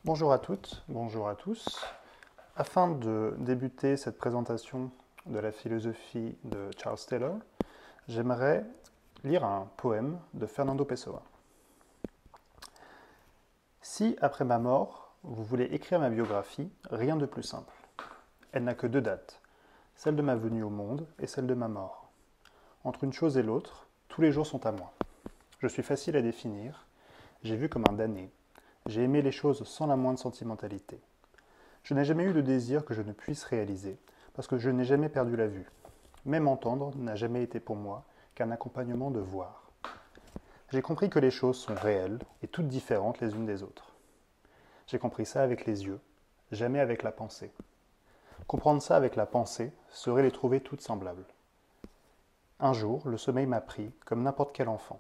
Bonjour à toutes, bonjour à tous. Afin de débuter cette présentation de la philosophie de Charles Taylor, j'aimerais lire un poème de Fernando Pessoa. Si, après ma mort, vous voulez écrire ma biographie, rien de plus simple. Elle n'a que deux dates, celle de ma venue au monde et celle de ma mort. Entre une chose et l'autre, tous les jours sont à moi. Je suis facile à définir, j'ai vu comme un damné, j'ai aimé les choses sans la moindre sentimentalité. Je n'ai jamais eu de désir que je ne puisse réaliser, parce que je n'ai jamais perdu la vue. Même entendre n'a jamais été pour moi qu'un accompagnement de voir. J'ai compris que les choses sont réelles et toutes différentes les unes des autres. J'ai compris ça avec les yeux, jamais avec la pensée. Comprendre ça avec la pensée serait les trouver toutes semblables. Un jour, le sommeil m'a pris comme n'importe quel enfant.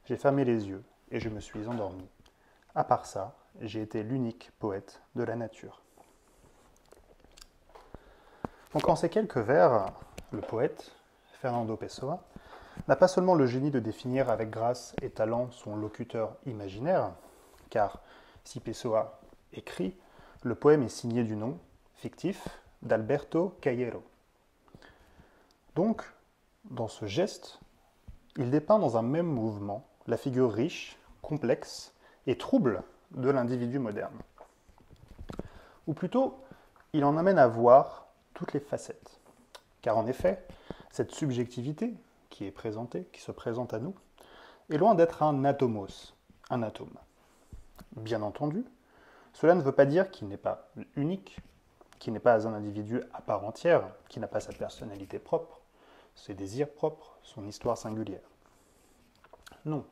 J'ai fermé les yeux et je me suis endormi. À part ça, j'ai été l'unique poète de la nature. Donc en ces quelques vers, le poète, Fernando Pessoa, n'a pas seulement le génie de définir avec grâce et talent son locuteur imaginaire, car si Pessoa écrit, le poème est signé du nom, fictif, d'Alberto Caillero. Donc, dans ce geste, il dépeint dans un même mouvement la figure riche, complexe et trouble de l'individu moderne. Ou plutôt, il en amène à voir toutes les facettes. Car en effet, cette subjectivité qui est présentée, qui se présente à nous, est loin d'être un atomos, un atome. Bien entendu, cela ne veut pas dire qu'il n'est pas unique, qu'il n'est pas un individu à part entière, qui n'a pas sa personnalité propre, ses désirs propres, son histoire singulière. Non.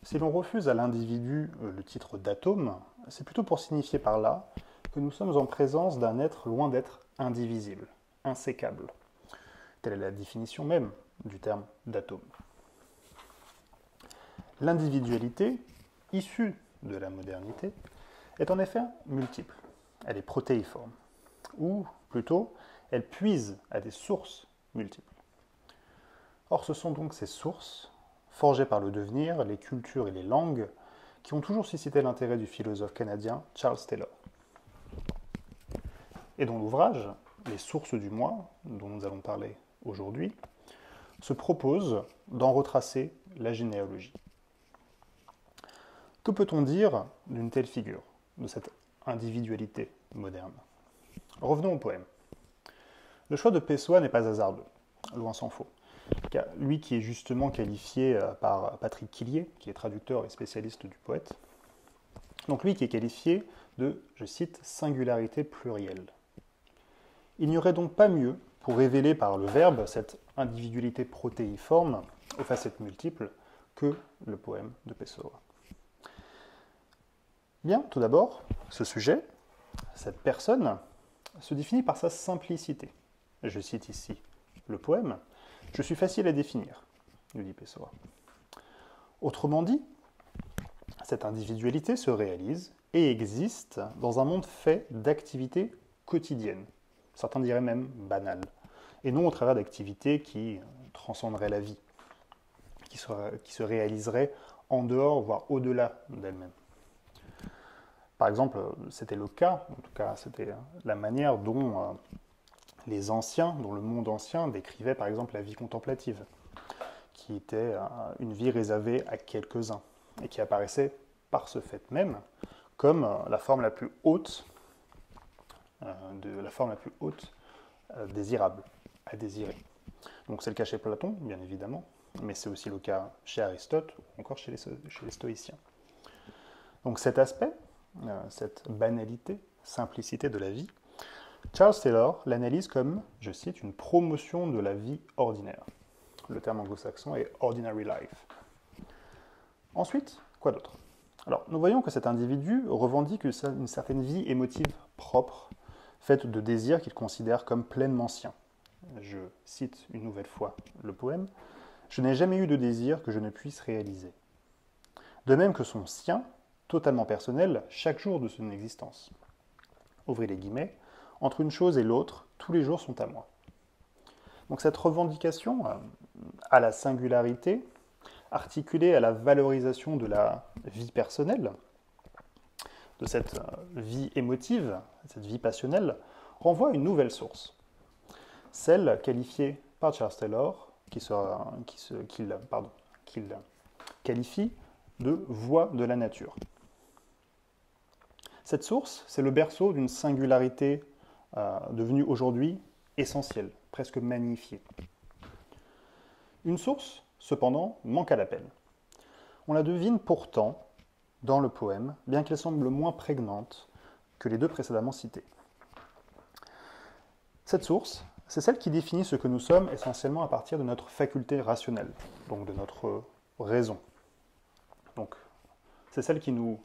Si l'on refuse à l'individu le titre d'atome, c'est plutôt pour signifier par là que nous sommes en présence d'un être loin d'être indivisible, insécable. Telle est la définition même du terme d'atome. L'individualité, issue de la modernité, est en effet multiple. Elle est protéiforme. Ou plutôt, elle puise à des sources multiples. Or, ce sont donc ces sources, forgées par le devenir, les cultures et les langues, qui ont toujours suscité l'intérêt du philosophe canadien Charles Taylor. Et dont l'ouvrage, Les sources du moi, dont nous allons parler aujourd'hui, se propose d'en retracer la généalogie. Que peut-on dire d'une telle figure, de cette individualité moderne? Revenons au poème. Le choix de Pessoa n'est pas hasardeux, loin s'en faut. Car lui qui est justement qualifié par Patrick Quillier, qui est traducteur et spécialiste du poète, donc lui qui est qualifié de, je cite, singularité plurielle. Il n'y aurait donc pas mieux pour révéler par le verbe cette individualité protéiforme aux facettes multiples que le poème de Pessoa. Bien, tout d'abord, ce sujet, cette personne, se définit par sa simplicité. Je cite ici le poème. Je suis facile à définir, nous dit Pessoa. Autrement dit, cette individualité se réalise et existe dans un monde fait d'activités quotidiennes, certains diraient même banales, et non au travers d'activités qui transcenderaient la vie, qui se réaliseraient en dehors, voire au-delà d'elles-mêmes. Par exemple, c'était le cas, en tout cas c'était la manière dont les anciens, dont le monde ancien décrivait par exemple la vie contemplative, qui était une vie réservée à quelques-uns, et qui apparaissait par ce fait même comme la forme la plus haute, désirable, à désirer. Donc c'est le cas chez Platon, bien évidemment, mais c'est aussi le cas chez Aristote ou encore chez les stoïciens. Donc cet aspect, cette banalité, simplicité de la vie, Charles Taylor l'analyse comme, je cite, une promotion de la vie ordinaire. Le terme anglo-saxon est ordinary life. Ensuite, quoi d'autre? Alors, nous voyons que cet individu revendique une certaine vie émotive propre, faite de désirs qu'il considère comme pleinement siens. Je cite une nouvelle fois le poème. Je n'ai jamais eu de désir que je ne puisse réaliser. De même que son sien, totalement personnel, chaque jour de son existence. Ouvrez les guillemets. Entre une chose et l'autre, tous les jours sont à moi. Donc cette revendication à la singularité, articulée à la valorisation de la vie personnelle, de cette vie émotive, cette vie passionnelle, renvoie à une nouvelle source, celle qualifiée par Charles Taylor, qu'il qualifie de voix de la nature. Cette source, c'est le berceau d'une singularité devenue aujourd'hui essentielle, presque magnifiée. Une source, cependant, manque à l'appel. On la devine pourtant dans le poème, bien qu'elle semble moins prégnante que les deux précédemment cités. Cette source, c'est celle qui définit ce que nous sommes essentiellement à partir de notre faculté rationnelle, donc de notre raison. Donc, c'est celle qui nous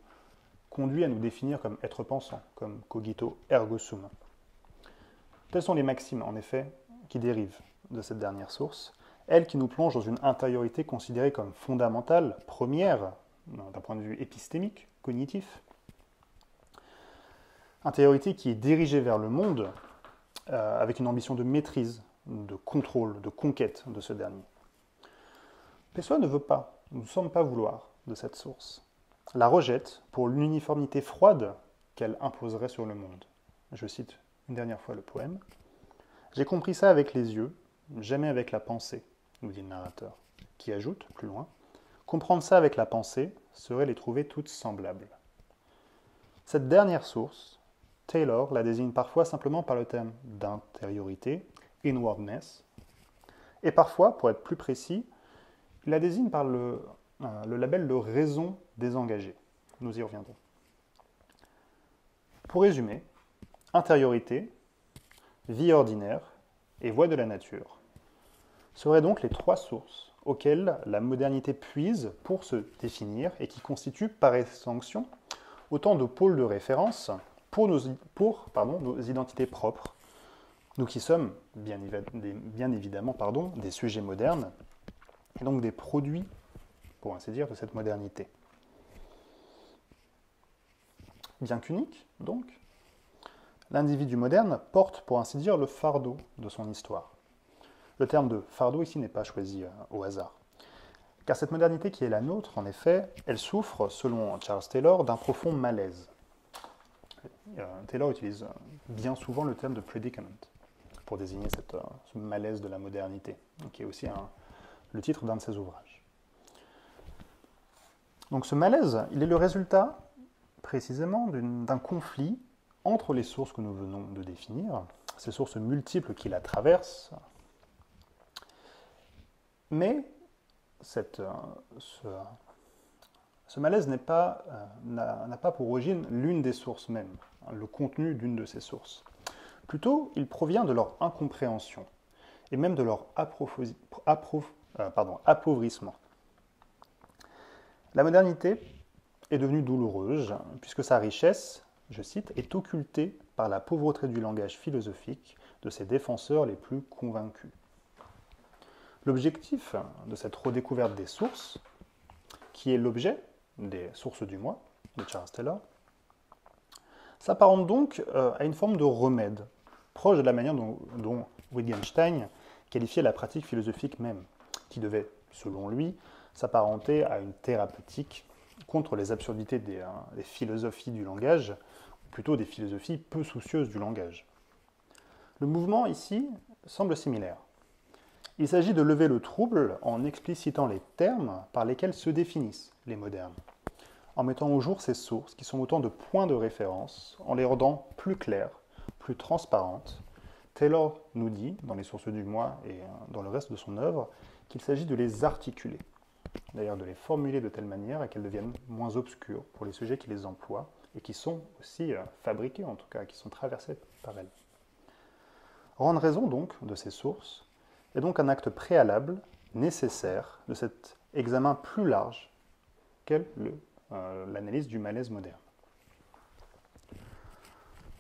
conduit à nous définir comme être pensant, comme cogito ergo sum. Telles sont les maximes, en effet, qui dérivent de cette dernière source, elle qui nous plonge dans une intériorité considérée comme fondamentale, première, d'un point de vue épistémique, cognitif. Intériorité qui est dirigée vers le monde avec une ambition de maîtrise, de contrôle, de conquête de ce dernier. Pessoa ne veut pas, nous ne semble pas vouloir de cette source. La rejette pour l'uniformité froide qu'elle imposerait sur le monde. Je cite une dernière fois le poème. « J'ai compris ça avec les yeux, jamais avec la pensée », nous dit le narrateur, qui ajoute, plus loin, « Comprendre ça avec la pensée serait les trouver toutes semblables. » Cette dernière source, Taylor la désigne parfois simplement par le terme d'intériorité, inwardness, et parfois, pour être plus précis, il la désigne par le label de raison désengagée. Nous y reviendrons. Pour résumer, intériorité, vie ordinaire et voie de la nature seraient donc les trois sources auxquelles la modernité puise pour se définir et qui constituent par extension autant de pôles de référence pour nos identités propres, nous qui sommes bien évidemment des sujets modernes et donc des produits, pour ainsi dire, de cette modernité. Bien qu'unique, donc, l'individu moderne porte, pour ainsi dire, le fardeau de son histoire. Le terme de fardeau ici n'est pas choisi au hasard. Car cette modernité qui est la nôtre, en effet, elle souffre, selon Charles Taylor, d'un profond malaise. Taylor utilise bien souvent le terme de predicament pour désigner ce malaise de la modernité, qui est aussi le titre d'un de ses ouvrages. Donc ce malaise, il est le résultat, précisément, d'un conflit entre les sources que nous venons de définir, ces sources multiples qui la traversent, mais ce malaise n'a pas pour origine l'une des sources même, le contenu d'une de ces sources. Plutôt, il provient de leur incompréhension et même de leur appauvrissement. La modernité est devenue douloureuse puisque sa richesse, je cite, est occultée par la pauvreté du langage philosophique de ses défenseurs les plus convaincus. L'objectif de cette redécouverte des sources, qui est l'objet des sources du moi de Charles Taylor, s'apparente donc à une forme de remède, proche de la manière dont Wittgenstein qualifiait la pratique philosophique même, qui devait, selon lui, s'apparenter à une thérapeutique contre les absurdités des philosophies du langage, ou plutôt des philosophies peu soucieuses du langage. Le mouvement, ici, semble similaire. Il s'agit de lever le trouble en explicitant les termes par lesquels se définissent les modernes, en mettant au jour ces sources qui sont autant de points de référence, en les rendant plus claires, plus transparentes. Taylor nous dit, dans les sources du moi et dans le reste de son œuvre, qu'il s'agit de les articuler, d'ailleurs de les formuler de telle manière qu'elles deviennent moins obscures pour les sujets qui les emploient et qui sont aussi fabriqués, en tout cas, qui sont traversés par elles. Rendre raison donc de ces sources est donc un acte préalable, nécessaire, de cet examen plus large qu'est l'analyse du malaise moderne.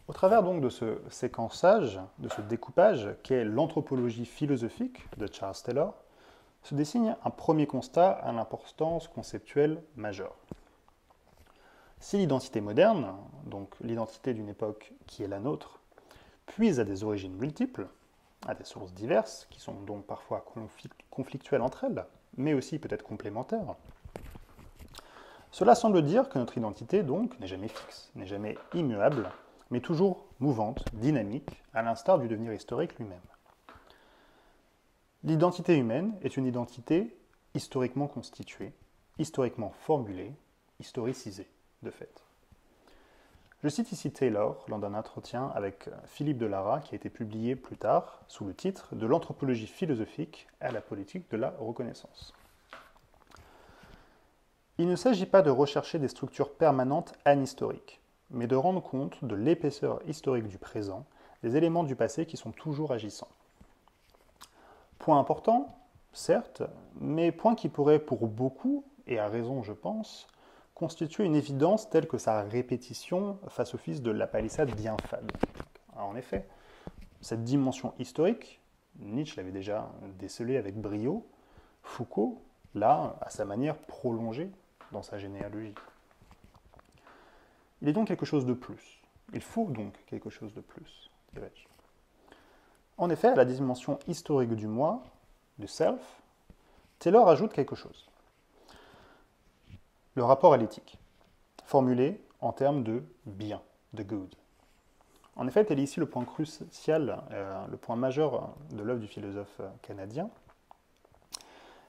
Au travers donc de ce séquençage, de ce découpage qu'est l'anthropologie philosophique de Charles Taylor, se dessine un premier constat à l'importance conceptuelle majeure. Si l'identité moderne, donc l'identité d'une époque qui est la nôtre, puise à des origines multiples, à des sources diverses, qui sont donc parfois conflictuelles entre elles, mais aussi peut-être complémentaires, Cela semble dire que notre identité, donc, n'est jamais fixe, n'est jamais immuable, mais toujours mouvante, dynamique, à l'instar du devenir historique lui-même. L'identité humaine est une identité historiquement constituée, historiquement formulée, historicisée, de fait. Je cite ici Taylor lors d'un entretien avec Philippe Delara qui a été publié plus tard sous le titre de l'anthropologie philosophique à la politique de la reconnaissance. Il ne s'agit pas de rechercher des structures permanentes anhistoriques, mais de rendre compte de l'épaisseur historique du présent, des éléments du passé qui sont toujours agissants. Point important, certes, mais point qui pourrait pour beaucoup, et à raison je pense, constituer une évidence telle que sa répétition fasse office de la palissade bien fade. En effet, cette dimension historique, Nietzsche l'avait déjà décelée avec brio, Foucault l'a, à sa manière, prolongée dans sa généalogie. Il est donc quelque chose de plus. Il faut donc quelque chose de plus, dirais-je. En effet, à la dimension historique du moi, du self, Taylor ajoute quelque chose. Le rapport à l'éthique, formulé en termes de bien, de good. En effet, tel est ici le point crucial, le point majeur de l'œuvre du philosophe canadien.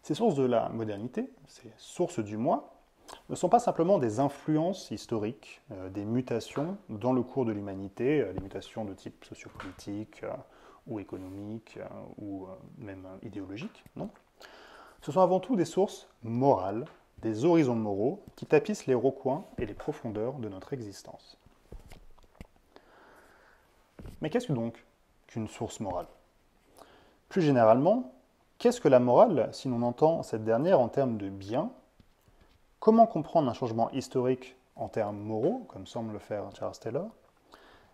Ces sources de la modernité, ces sources du moi, ne sont pas simplement des influences historiques, des mutations dans le cours de l'humanité, des mutations de type sociopolitique ou économique ou même idéologique, non. Ce sont avant tout des sources morales, des horizons moraux qui tapissent les recoins et les profondeurs de notre existence. Mais qu'est-ce donc qu'une source morale? Plus généralement, qu'est-ce que la morale si l'on entend cette dernière en termes de bien? Comment comprendre un changement historique en termes moraux, comme semble le faire Charles Taylor?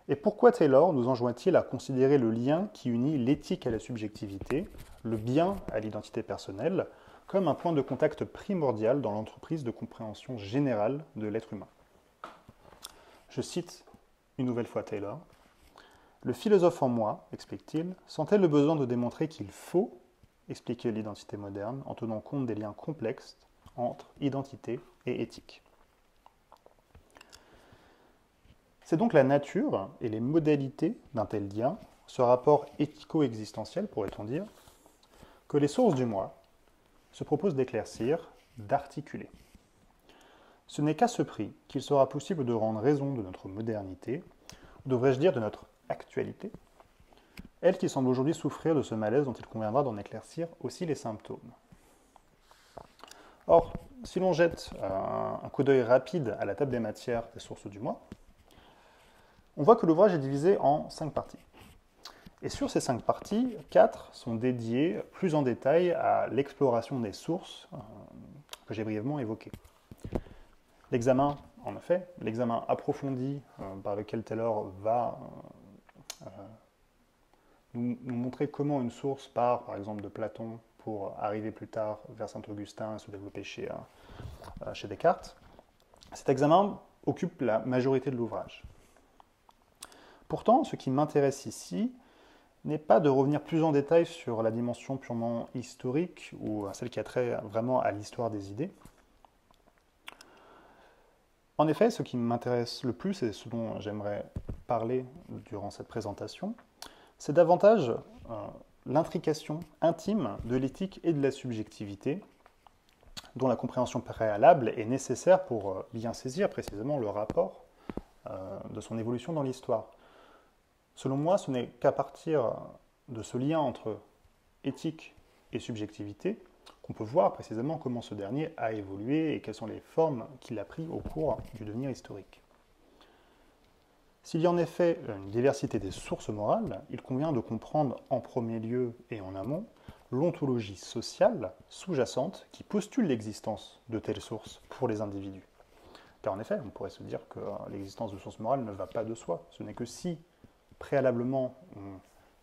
Et pourquoi Taylor nous enjoint-il à considérer le lien qui unit l'éthique à la subjectivité, le bien à l'identité personnelle, comme un point de contact primordial dans l'entreprise de compréhension générale de l'être humain? Je cite une nouvelle fois Taylor. « Le philosophe en moi, explique-t-il, sentait le besoin de démontrer qu'il faut expliquer l'identité moderne en tenant compte des liens complexes entre identité et éthique. » C'est donc la nature et les modalités d'un tel lien, ce rapport éthico-existentiel, pourrait-on dire, que les sources du moi se proposent d'éclaircir, d'articuler. Ce n'est qu'à ce prix qu'il sera possible de rendre raison de notre modernité, ou devrais-je dire de notre actualité, elle qui semble aujourd'hui souffrir de ce malaise dont il conviendra d'en éclaircir aussi les symptômes. Or, si l'on jette un coup d'œil rapide à la table des matières des sources du moi, on voit que l'ouvrage est divisé en 5 parties. Et sur ces 5 parties, 4 sont dédiées plus en détail à l'exploration des sources que j'ai brièvement évoquées. L'examen, en effet, l'examen approfondi par lequel Taylor va nous montrer comment une source part, par exemple, de Platon pour arriver plus tard vers Saint-Augustin et se développer chez Descartes. Cet examen occupe la majorité de l'ouvrage. Pourtant, ce qui m'intéresse ici n'est pas de revenir plus en détail sur la dimension purement historique ou celle qui a trait vraiment à l'histoire des idées. En effet, ce qui m'intéresse le plus et ce dont j'aimerais parler durant cette présentation, c'est davantage l'intrication intime de l'éthique et de la subjectivité, dont la compréhension préalable est nécessaire pour bien saisir précisément le rapport de son évolution dans l'histoire. Selon moi, ce n'est qu'à partir de ce lien entre éthique et subjectivité qu'on peut voir précisément comment ce dernier a évolué et quelles sont les formes qu'il a prises au cours du devenir historique. S'il y a en effet une diversité des sources morales, il convient de comprendre en premier lieu et en amont l'ontologie sociale sous-jacente qui postule l'existence de telles sources pour les individus. Car en effet, on pourrait se dire que l'existence de sources morales ne va pas de soi. Ce n'est que si, préalablement, on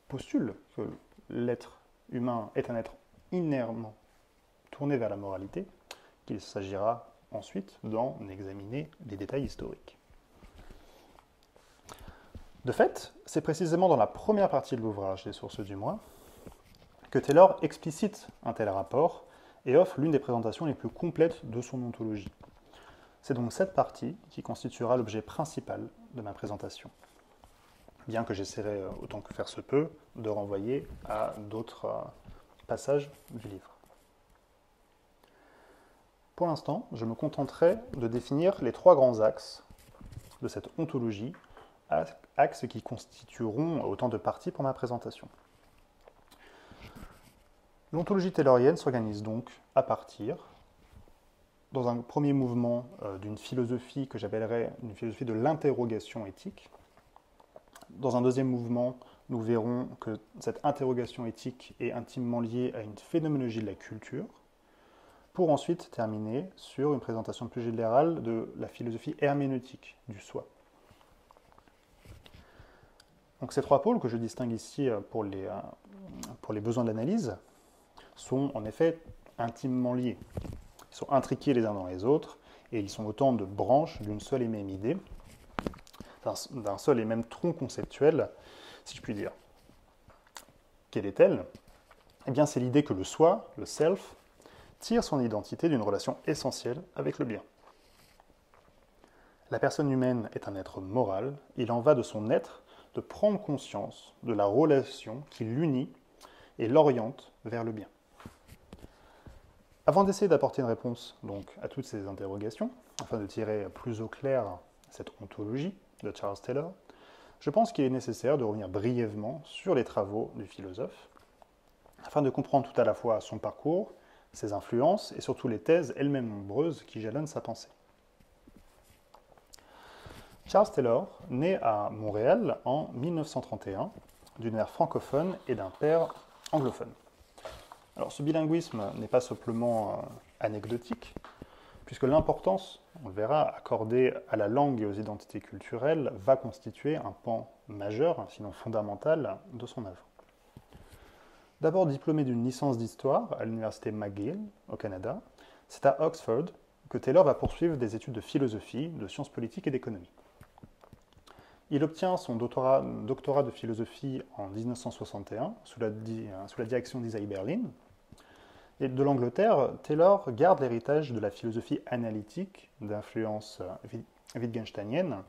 postule que l'être humain est un être inhéremment tourné vers la moralité, qu'il s'agira ensuite d'en examiner les détails historiques. De fait, c'est précisément dans la première partie de l'ouvrage des sources du moi que Taylor explicite un tel rapport et offre l'une des présentations les plus complètes de son ontologie. C'est donc cette partie qui constituera l'objet principal de ma présentation, bien que j'essaierai, autant que faire se peut, de renvoyer à d'autres passages du livre. Pour l'instant, je me contenterai de définir les 3 grands axes de cette ontologie, axes qui constitueront autant de parties pour ma présentation. L'ontologie taylorienne s'organise donc à partir, dans un premier mouvement, d'une philosophie que j'appellerais une philosophie de l'interrogation éthique. Dans un deuxième mouvement, nous verrons que cette interrogation éthique est intimement liée à une phénoménologie de la culture, pour ensuite terminer sur une présentation plus générale de la philosophie herméneutique du soi. Donc ces 3 pôles que je distingue ici pour les besoins d'analyse sont en effet intimement liés. Ils sont intriqués les uns dans les autres et ils sont autant de branches d'une seule et même idée, d'un seul et même tronc conceptuel, si je puis dire. Quelle est-elle? Eh bien, c'est l'idée que le soi, le self, tire son identité d'une relation essentielle avec le bien. La personne humaine est un être moral, il en va de son être de prendre conscience de la relation qui l'unit et l'oriente vers le bien. Avant d'essayer d'apporter une réponse donc, à toutes ces interrogations, afin de tirer plus au clair cette ontologie de Charles Taylor, je pense qu'il est nécessaire de revenir brièvement sur les travaux du philosophe, afin de comprendre tout à la fois son parcours, ses influences et surtout les thèses elles-mêmes nombreuses qui jalonnent sa pensée. Charles Taylor naît à Montréal en 1931, d'une mère francophone et d'un père anglophone. Alors ce bilinguisme n'est pas simplement anecdotique, puisque l'importance, on le verra, accordée à la langue et aux identités culturelles va constituer un pan majeur, sinon fondamental, de son œuvre. D'abord diplômé d'une licence d'histoire à l'université McGill, au Canada, c'est à Oxford que Taylor va poursuivre des études de philosophie, de sciences politiques et d'économie. Il obtient son doctorat de philosophie en 1961 sous la direction d'Isaiah Berlin. Et de l'Angleterre, Taylor garde l'héritage de la philosophie analytique d'influence wittgensteinienne,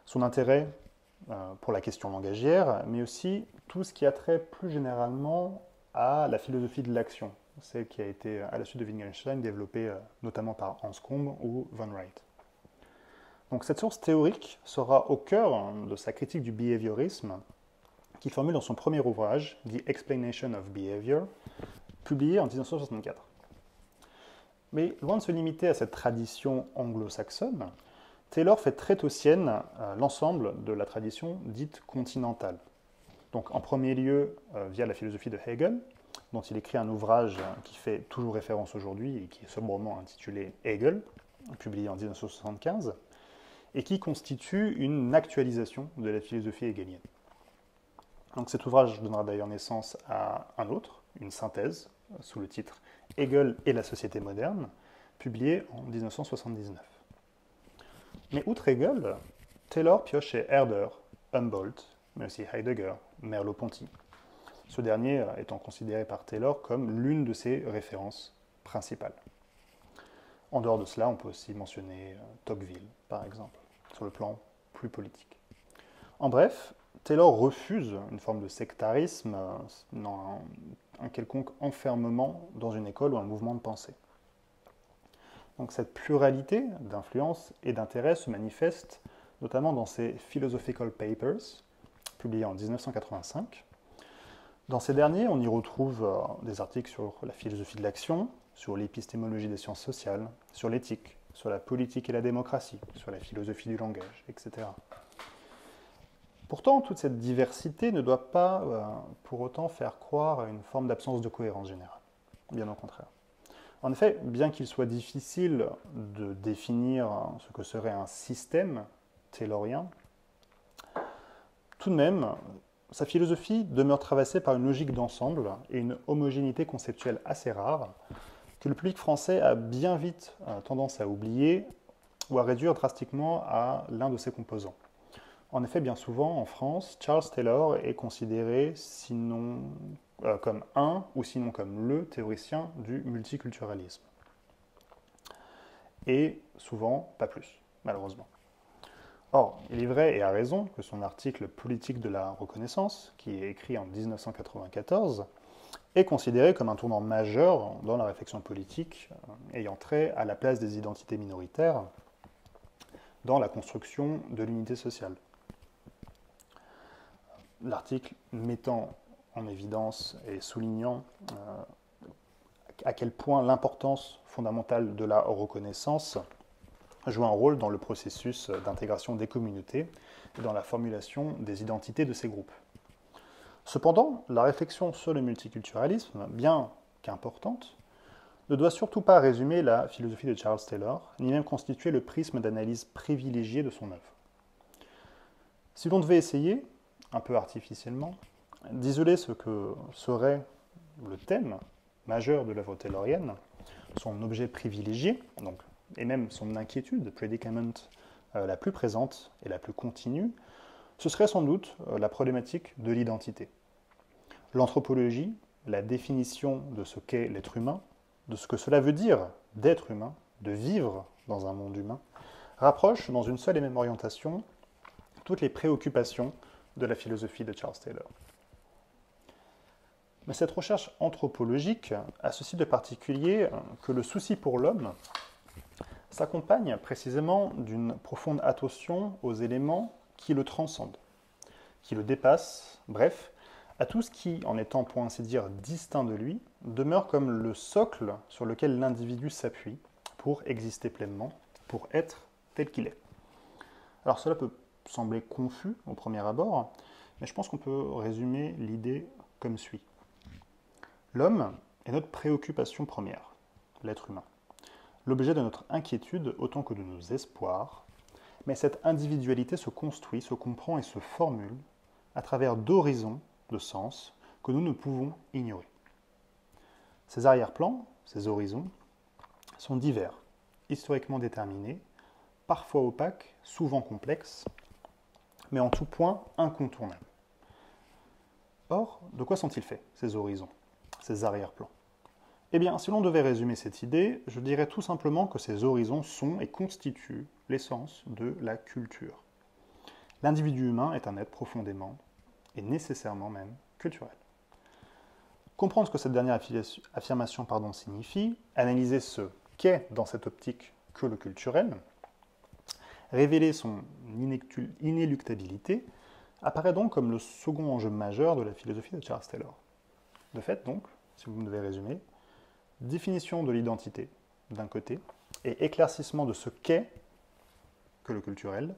son intérêt pour la question langagière, mais aussi tout ce qui a trait plus généralement à la philosophie de l'action, celle qui a été, à la suite de Wittgenstein, développée notamment par Anscombe ou Von Wright. Donc cette source théorique sera au cœur de sa critique du behaviorisme, qu'il formule dans son premier ouvrage, The Explanation of Behavior, publié en 1964. Mais loin de se limiter à cette tradition anglo-saxonne, Taylor fait très tôt sienne l'ensemble de la tradition dite continentale. Donc en premier lieu via la philosophie de Hegel, dont il écrit un ouvrage qui fait toujours référence aujourd'hui et qui est sobrement intitulé Hegel, publié en 1975, et qui constitue une actualisation de la philosophie hegelienne. Donc cet ouvrage donnera d'ailleurs naissance à un autre, une synthèse, sous le titre Hegel et la société moderne, publié en 1979. Mais outre Hegel, Taylor pioche chez Herder, Humboldt, mais aussi Heidegger, Merleau-Ponty, ce dernier étant considéré par Taylor comme l'une de ses références principales. En dehors de cela, on peut aussi mentionner Tocqueville, par exemple, sur le plan plus politique. En bref, Taylor refuse une forme de sectarisme, un quelconque enfermement dans une école ou un mouvement de pensée. Donc cette pluralité d'influences et d'intérêts se manifeste notamment dans ses Philosophical Papers, publiés en 1985. Dans ces derniers, on y retrouve des articles sur la philosophie de l'action, sur l'épistémologie des sciences sociales, sur l'éthique, sur la politique et la démocratie, sur la philosophie du langage, etc. Pourtant, toute cette diversité ne doit pas pour autant faire croire à une forme d'absence de cohérence générale. Bien au contraire. En effet, bien qu'il soit difficile de définir ce que serait un système taylorien, tout de même, sa philosophie demeure traversée par une logique d'ensemble et une homogénéité conceptuelle assez rare, que le public français a bien vite tendance à oublier ou à réduire drastiquement à l'un de ses composants. En effet, bien souvent, en France, Charles Taylor est considéré sinon comme un ou sinon comme le théoricien du multiculturalisme. et souvent pas plus, malheureusement. Or, il est vrai et à raison que son article Politique de la reconnaissance, qui est écrit en 1994, est considéré comme un tournant majeur dans la réflexion politique ayant trait à la place des identités minoritaires dans la construction de l'unité sociale. L'article mettant en évidence et soulignant à quel point l'importance fondamentale de la reconnaissance joue un rôle dans le processus d'intégration des communautés et dans la formulation des identités de ces groupes. Cependant, la réflexion sur le multiculturalisme, bien qu'importante, ne doit surtout pas résumer la philosophie de Charles Taylor, ni même constituer le prisme d'analyse privilégié de son œuvre. Si l'on devait essayer, un peu artificiellement, d'isoler ce que serait le thème majeur de l'œuvre taylorienne, son objet privilégié, donc, et même son inquiétude, predicament, la plus présente et la plus continue, ce serait sans doute la problématique de l'identité. L'anthropologie, la définition de ce qu'est l'être humain, de ce que cela veut dire d'être humain, de vivre dans un monde humain, rapproche dans une seule et même orientation toutes les préoccupations de la philosophie de Charles Taylor. Mais cette recherche anthropologique a ceci de particulier que le souci pour l'homme s'accompagne précisément d'une profonde attention aux éléments qui le transcendent, qui le dépassent, bref, à tout ce qui, en étant pour ainsi dire distinct de lui, demeure comme le socle sur lequel l'individu s'appuie pour exister pleinement, pour être tel qu'il est. Alors cela peut sembler confus au premier abord, mais je pense qu'on peut résumer l'idée comme suit. L'homme est notre préoccupation première, l'être humain, l'objet de notre inquiétude autant que de nos espoirs, mais cette individualité se construit, se comprend et se formule à travers d'horizons de sens que nous ne pouvons ignorer. Ces arrière-plans, ces horizons, sont divers, historiquement déterminés, parfois opaques, souvent complexes, mais en tout point incontournables. Or, de quoi sont-ils faits, ces horizons, ces arrière-plans? Eh bien, si l'on devait résumer cette idée, je dirais tout simplement que ces horizons sont et constituent l'essence de la culture. L'individu humain est un être profondément, et nécessairement même, culturel. Comprendre ce que cette dernière affirmation signifie, analyser ce qu'est dans cette optique que le culturel, révéler son inéluctabilité, apparaît donc comme le second enjeu majeur de la philosophie de Charles Taylor. De fait, donc, si vous me devez résumer, définition de l'identité d'un côté et éclaircissement de ce qu'est que le culturel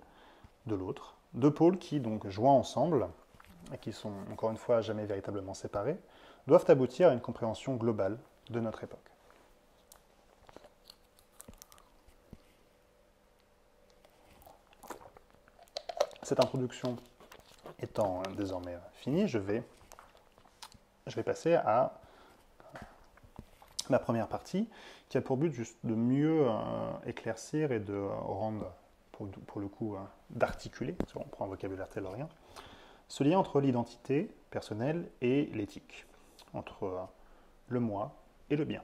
de l'autre, deux pôles qui, donc, joints ensemble, et qui sont, encore une fois, jamais véritablement séparés, doivent aboutir à une compréhension globale de notre époque. Cette introduction étant désormais finie, je vais passer à ma première partie, qui a pour but juste de mieux éclaircir et de rendre, pour le coup, d'articuler, si on prend un vocabulaire taylorien, ce lien entre l'identité personnelle et l'éthique, entre le moi et le bien.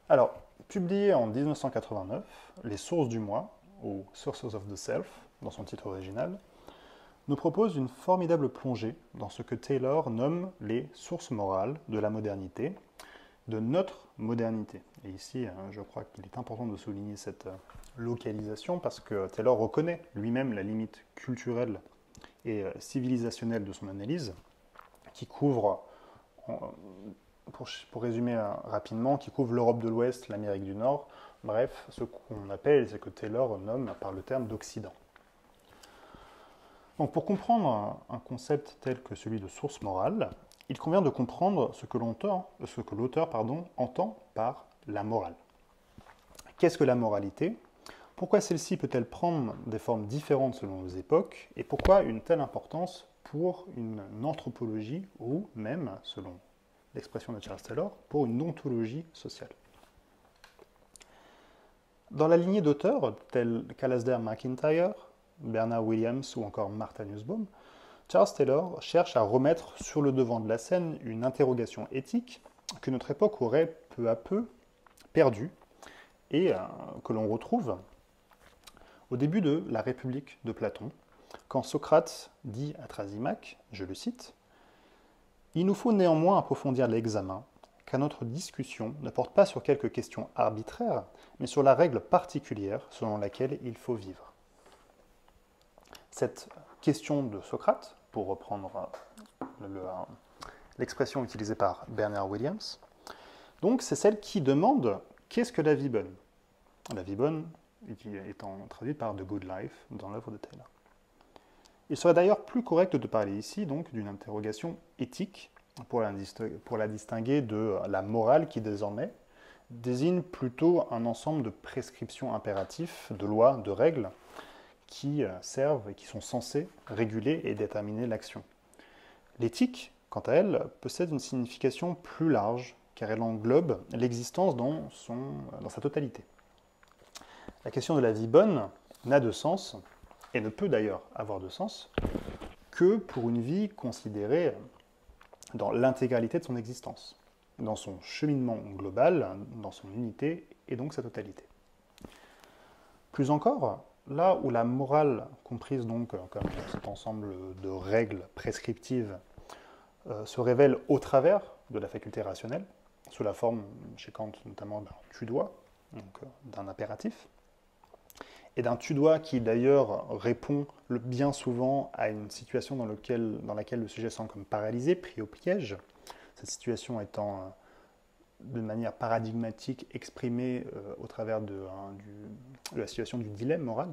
Alors, publié en 1989, Les sources du moi, ou Sources of the Self, dans son titre original, nous propose une formidable plongée dans ce que Taylor nomme les sources morales de la modernité, de notre modernité. Et ici, je crois qu'il est important de souligner cette localisation parce que Taylor reconnaît lui-même la limite culturelle et civilisationnelle de son analyse, qui couvre, pour résumer rapidement, qui couvre l'Europe de l'Ouest, l'Amérique du Nord, bref, ce qu'on appelle, ce que Taylor nomme par le terme d'Occident. Donc pour comprendre un concept tel que celui de source morale, il convient de comprendre ce que l'auteur entend par la morale. Qu'est-ce que la moralité? Pourquoi celle-ci peut-elle prendre des formes différentes selon les époques? Et pourquoi une telle importance pour une anthropologie ou même, selon l'expression de Charles Taylor, pour une ontologie sociale? Dans la lignée d'auteurs tels qu'Alasdair MacIntyre, Bernard Williams ou encore Martha Nussbaum, Charles Taylor cherche à remettre sur le devant de la scène une interrogation éthique que notre époque aurait peu à peu perdue et que l'on retrouve au début de la République de Platon, quand Socrate dit à Thrasymachie, je le cite, « Il nous faut néanmoins approfondir l'examen, car notre discussion ne porte pas sur quelques questions arbitraires, mais sur la règle particulière selon laquelle il faut vivre. » Cette question de Socrate, pour reprendre l'expression utilisée par Bernard Williams, donc c'est celle qui demande qu'est-ce que la vie bonne. La vie bonne étant traduite par The Good Life dans l'œuvre de Taylor. Il serait d'ailleurs plus correct de parler ici donc d'une interrogation éthique pour la distinguer de la morale qui désormais désigne plutôt un ensemble de prescriptions impératives, de lois, de règles qui servent et qui sont censées réguler et déterminer l'action. L'éthique, quant à elle, possède une signification plus large car elle englobe l'existence dans sa totalité. La question de la vie bonne n'a de sens, et ne peut d'ailleurs avoir de sens, que pour une vie considérée dans l'intégralité de son existence, dans son cheminement global, dans son unité et donc sa totalité. Plus encore, là où la morale, comprise donc comme cet ensemble de règles prescriptives, se révèle au travers de la faculté rationnelle, sous la forme, chez Kant notamment, d'un tu dois, donc d'un impératif, et d'un tu dois qui d'ailleurs répond bien souvent à une situation dans laquelle le sujet semble comme paralysé, pris au piège, cette situation étant de manière paradigmatique exprimée au travers de la situation du dilemme moral.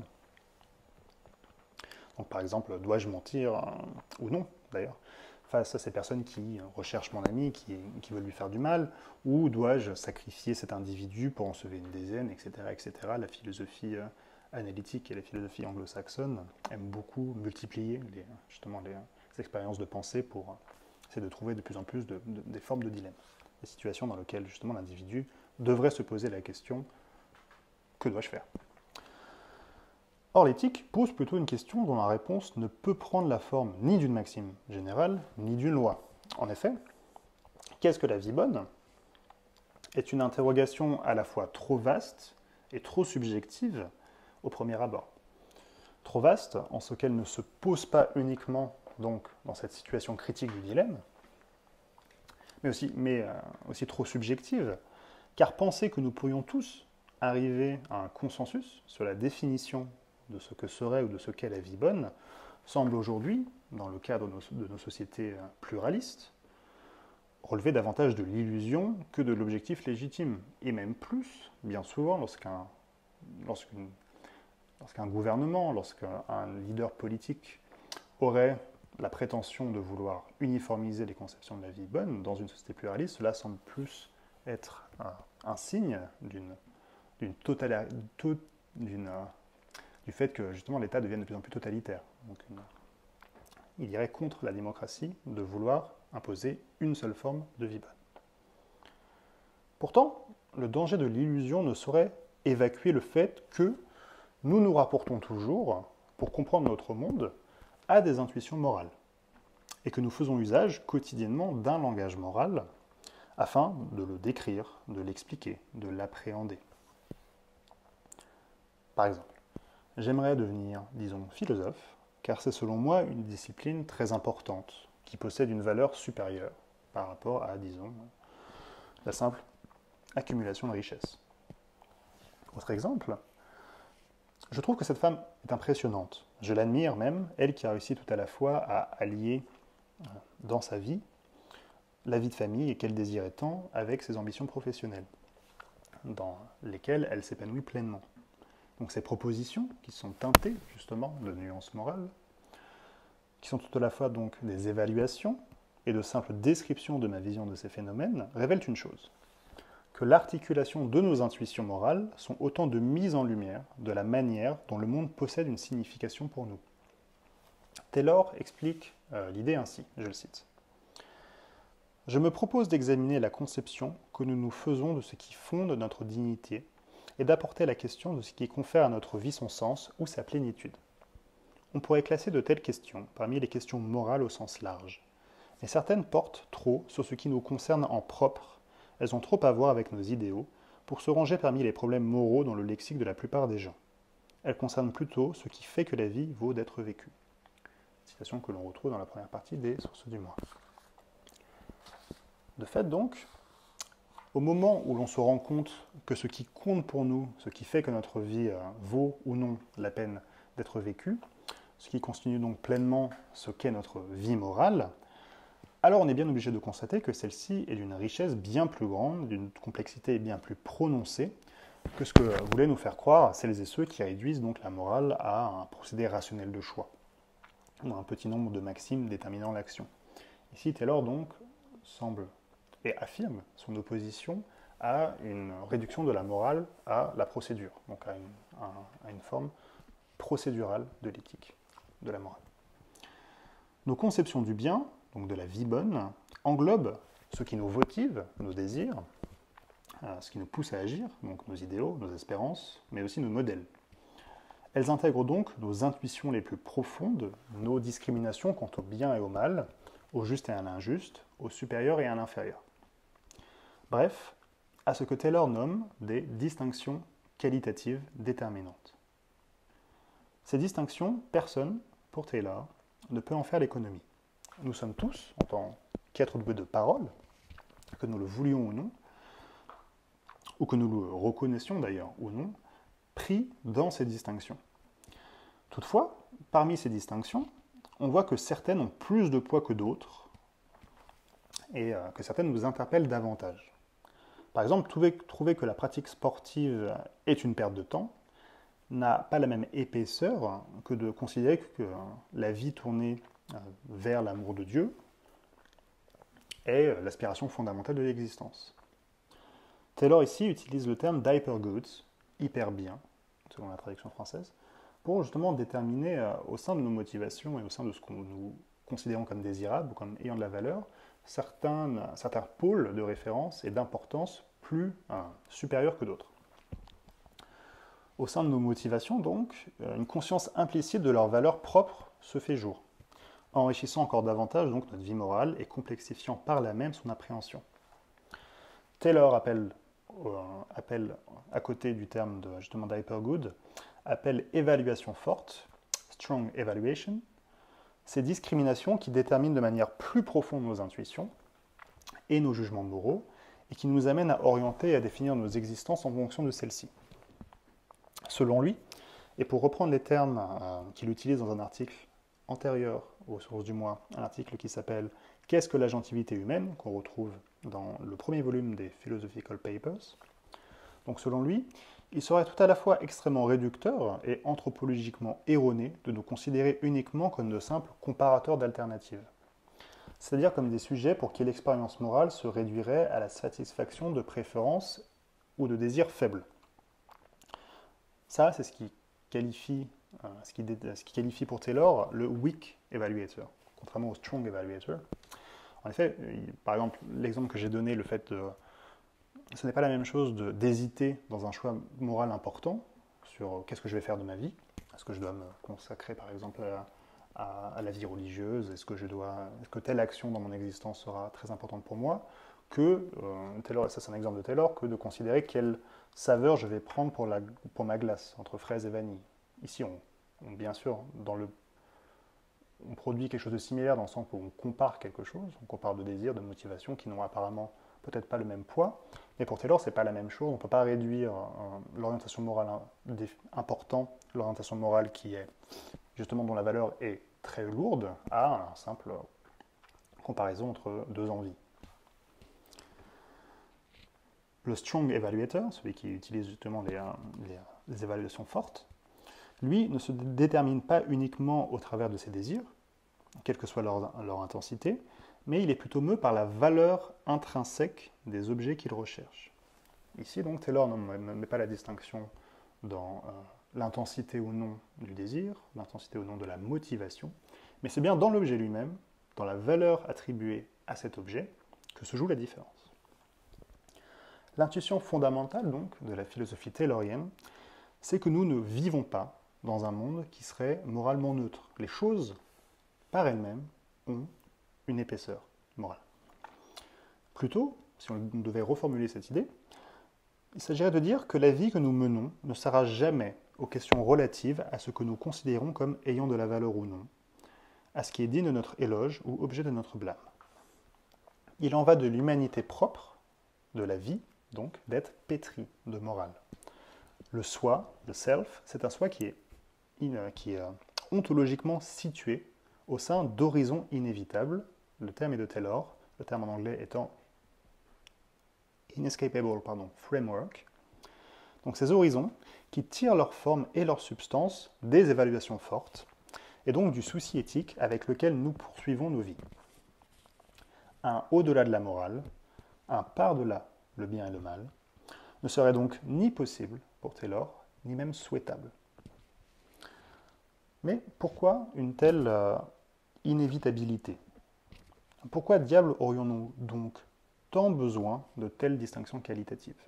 Donc par exemple, dois-je mentir ou non d'ailleurs face à ces personnes qui recherchent mon ami, qui veulent lui faire du mal, ou dois-je sacrifier cet individu pour en sauver une dizaine, etc. etc. La philosophie analytique et la philosophie anglo-saxonne aiment beaucoup multiplier les expériences de pensée pour essayer de trouver de plus en plus des formes de dilemme, des situations dans lesquelles justement l'individu devrait se poser la question « que dois-je faire ?» Or, l'éthique pose plutôt une question dont la réponse ne peut prendre la forme ni d'une maxime générale, ni d'une loi. En effet, qu'est-ce que la vie bonne est une interrogation à la fois trop vaste et trop subjective au premier abord. Trop vaste en ce qu'elle ne se pose pas uniquement donc, dans cette situation critique du dilemme, mais aussi trop subjective, car penser que nous pourrions tous arriver à un consensus sur la définition de ce que serait ou de ce qu'est la vie bonne, semble aujourd'hui, dans le cadre de nos sociétés pluralistes, relever davantage de l'illusion que de l'objectif légitime. Et même plus, bien souvent, lorsqu'un gouvernement, lorsqu'un leader politique aurait la prétention de vouloir uniformiser les conceptions de la vie bonne dans une société pluraliste, cela semble plus être un signe du fait que justement l'État devienne de plus en plus totalitaire. Donc, il irait contre la démocratie de vouloir imposer une seule forme de vie bonne. Pourtant, le danger de l'illusion ne saurait évacuer le fait que nous nous rapportons toujours, pour comprendre notre monde, à des intuitions morales, et que nous faisons usage quotidiennement d'un langage moral afin de le décrire, de l'expliquer, de l'appréhender. Par exemple, j'aimerais devenir, disons, philosophe, car c'est selon moi une discipline très importante, qui possède une valeur supérieure par rapport à, disons, la simple accumulation de richesses. Autre exemple, je trouve que cette femme est impressionnante. Je l'admire même, elle qui a réussi tout à la fois à allier dans sa vie la vie de famille et qu'elle désirait tant avec ses ambitions professionnelles, dans lesquelles elle s'épanouit pleinement. Donc ces propositions, qui sont teintées justement de nuances morales, qui sont tout à la fois donc des évaluations et de simples descriptions de ma vision de ces phénomènes, révèlent une chose, que l'articulation de nos intuitions morales sont autant de mises en lumière de la manière dont le monde possède une signification pour nous. Taylor explique l'idée ainsi, je le cite. « Je me propose d'examiner la conception que nous nous faisons de ce qui fonde notre dignité et d'apporter la question de ce qui confère à notre vie son sens ou sa plénitude. On pourrait classer de telles questions parmi les questions morales au sens large, mais certaines portent trop sur ce qui nous concerne en propre, elles ont trop à voir avec nos idéaux, pour se ranger parmi les problèmes moraux dans le lexique de la plupart des gens. Elle concerne plutôt ce qui fait que la vie vaut d'être vécue. Citation que l'on retrouve dans la première partie des Sources du Moi. De fait donc, au moment où l'on se rend compte que ce qui compte pour nous, ce qui fait que notre vie vaut ou non la peine d'être vécue, ce qui constitue donc pleinement ce qu'est notre vie morale, alors on est bien obligé de constater que celle-ci est d'une richesse bien plus grande, d'une complexité bien plus prononcée que ce que voulaient nous faire croire celles et ceux qui réduisent donc la morale à un procédé rationnel de choix, ou un petit nombre de maximes déterminant l'action. Ici, Taylor donc semble et affirme son opposition à une réduction de la morale à la procédure, donc à une forme procédurale de l'éthique, de la morale. Nos conceptions du bien, donc de la vie bonne, englobent ce qui nous motive, nos désirs, ce qui nous pousse à agir, donc nos idéaux, nos espérances, mais aussi nos modèles. Elles intègrent donc nos intuitions les plus profondes, nos discriminations quant au bien et au mal, au juste et à l'injuste, au supérieur et à l'inférieur. Bref, à ce que Taylor nomme des distinctions qualitatives déterminantes. Ces distinctions, personne, pour Taylor, ne peut en faire l'économie. Nous sommes tous, en tant qu'êtres doués de parole, que nous le voulions ou non, ou que nous le reconnaissions d'ailleurs ou non, pris dans ces distinctions. Toutefois, parmi ces distinctions, on voit que certaines ont plus de poids que d'autres et que certaines nous interpellent davantage. Par exemple, trouver que la pratique sportive est une perte de temps n'a pas la même épaisseur que de considérer que la vie tournée vers l'amour de Dieu est l'aspiration fondamentale de l'existence. Taylor ici utilise le terme d'hypergoods, hyper bien, selon la traduction française, pour justement déterminer au sein de nos motivations et au sein de ce que nous considérons comme désirable ou comme ayant de la valeur, certains pôles de référence et d'importance plus supérieurs que d'autres. Au sein de nos motivations, donc, une conscience implicite de leur valeur propre se fait jour, enrichissant encore davantage donc, notre vie morale et complexifiant par là même son appréhension. Taylor appelle à côté du terme justement d'hypergood, appelle évaluation forte, strong evaluation, ces discriminations qui déterminent de manière plus profonde nos intuitions et nos jugements moraux, et qui nous amènent à orienter et à définir nos existences en fonction de celles-ci. Selon lui, et pour reprendre les termes qu'il utilise dans un article antérieur aux Sources du Moi, un article qui s'appelle « Qu'est-ce que l'agentivité humaine ?», qu'on retrouve dans le premier volume des Philosophical Papers. Donc selon lui, il serait tout à la fois extrêmement réducteur et anthropologiquement erroné de nous considérer uniquement comme de simples comparateurs d'alternatives, c'est-à-dire comme des sujets pour qui l'expérience morale se réduirait à la satisfaction de préférences ou de désirs faibles. Ça, c'est ce qui qualifie pour Taylor le weak evaluator, contrairement au strong evaluator. En effet, par exemple, l'exemple que j'ai donné, le fait de... Ce n'est pas la même chose d'hésiter dans un choix moral important sur qu'est-ce que je vais faire de ma vie. Est-ce que je dois me consacrer, par exemple, à la vie religieuse? Est-ce que telle action dans mon existence sera très importante pour moi? Taylor, ça c'est un exemple de Taylor, que de considérer quelle saveur je vais prendre pour ma glace, entre fraises et vanille. Ici, bien sûr, on produit quelque chose de similaire dans le sens où on compare quelque chose, on compare de désirs, de motivations qui n'ont apparemment peut-être pas le même poids, mais pour Taylor, c'est pas la même chose. On ne peut pas réduire l'orientation morale important, l'orientation morale qui est justement dont la valeur est très lourde, à une simple comparaison entre deux envies. Le strong evaluator, celui qui utilise justement les évaluations fortes, lui ne se détermine pas uniquement au travers de ses désirs, quelle que soit leur intensité, mais il est plutôt mené par la valeur intrinsèque des objets qu'il recherche. Ici, donc, Taylor ne met pas la distinction dans l'intensité ou non du désir, l'intensité ou non de la motivation, mais c'est bien dans l'objet lui-même, dans la valeur attribuée à cet objet, que se joue la différence. L'intuition fondamentale, donc, de la philosophie taylorienne, c'est que nous ne vivons pas dans un monde qui serait moralement neutre. Les choses, par elles-mêmes, ont une épaisseur morale. Plutôt, si on devait reformuler cette idée, Il s'agirait de dire que la vie que nous menons ne sera jamais aux questions relatives à ce que nous considérons comme ayant de la valeur ou non, à ce qui est digne de notre éloge ou objet de notre blâme. Il en va de l'humanité propre, de la vie, donc, d'être pétri de morale. Le soi, le self, c'est un soi qui est ontologiquement situé au sein d'horizons inévitables. Le terme est de Taylor, le terme en anglais étant inescapable, framework. Donc ces horizons qui tirent leur forme et leur substance des évaluations fortes, et donc du souci éthique avec lequel nous poursuivons nos vies. Un au-delà de la morale, un par-delà le bien et le mal, ne serait donc ni possible pour Taylor, ni même souhaitable. Mais pourquoi une telle inévitabilité? Pourquoi diable aurions-nous donc tant besoin de telles distinctions qualitatives?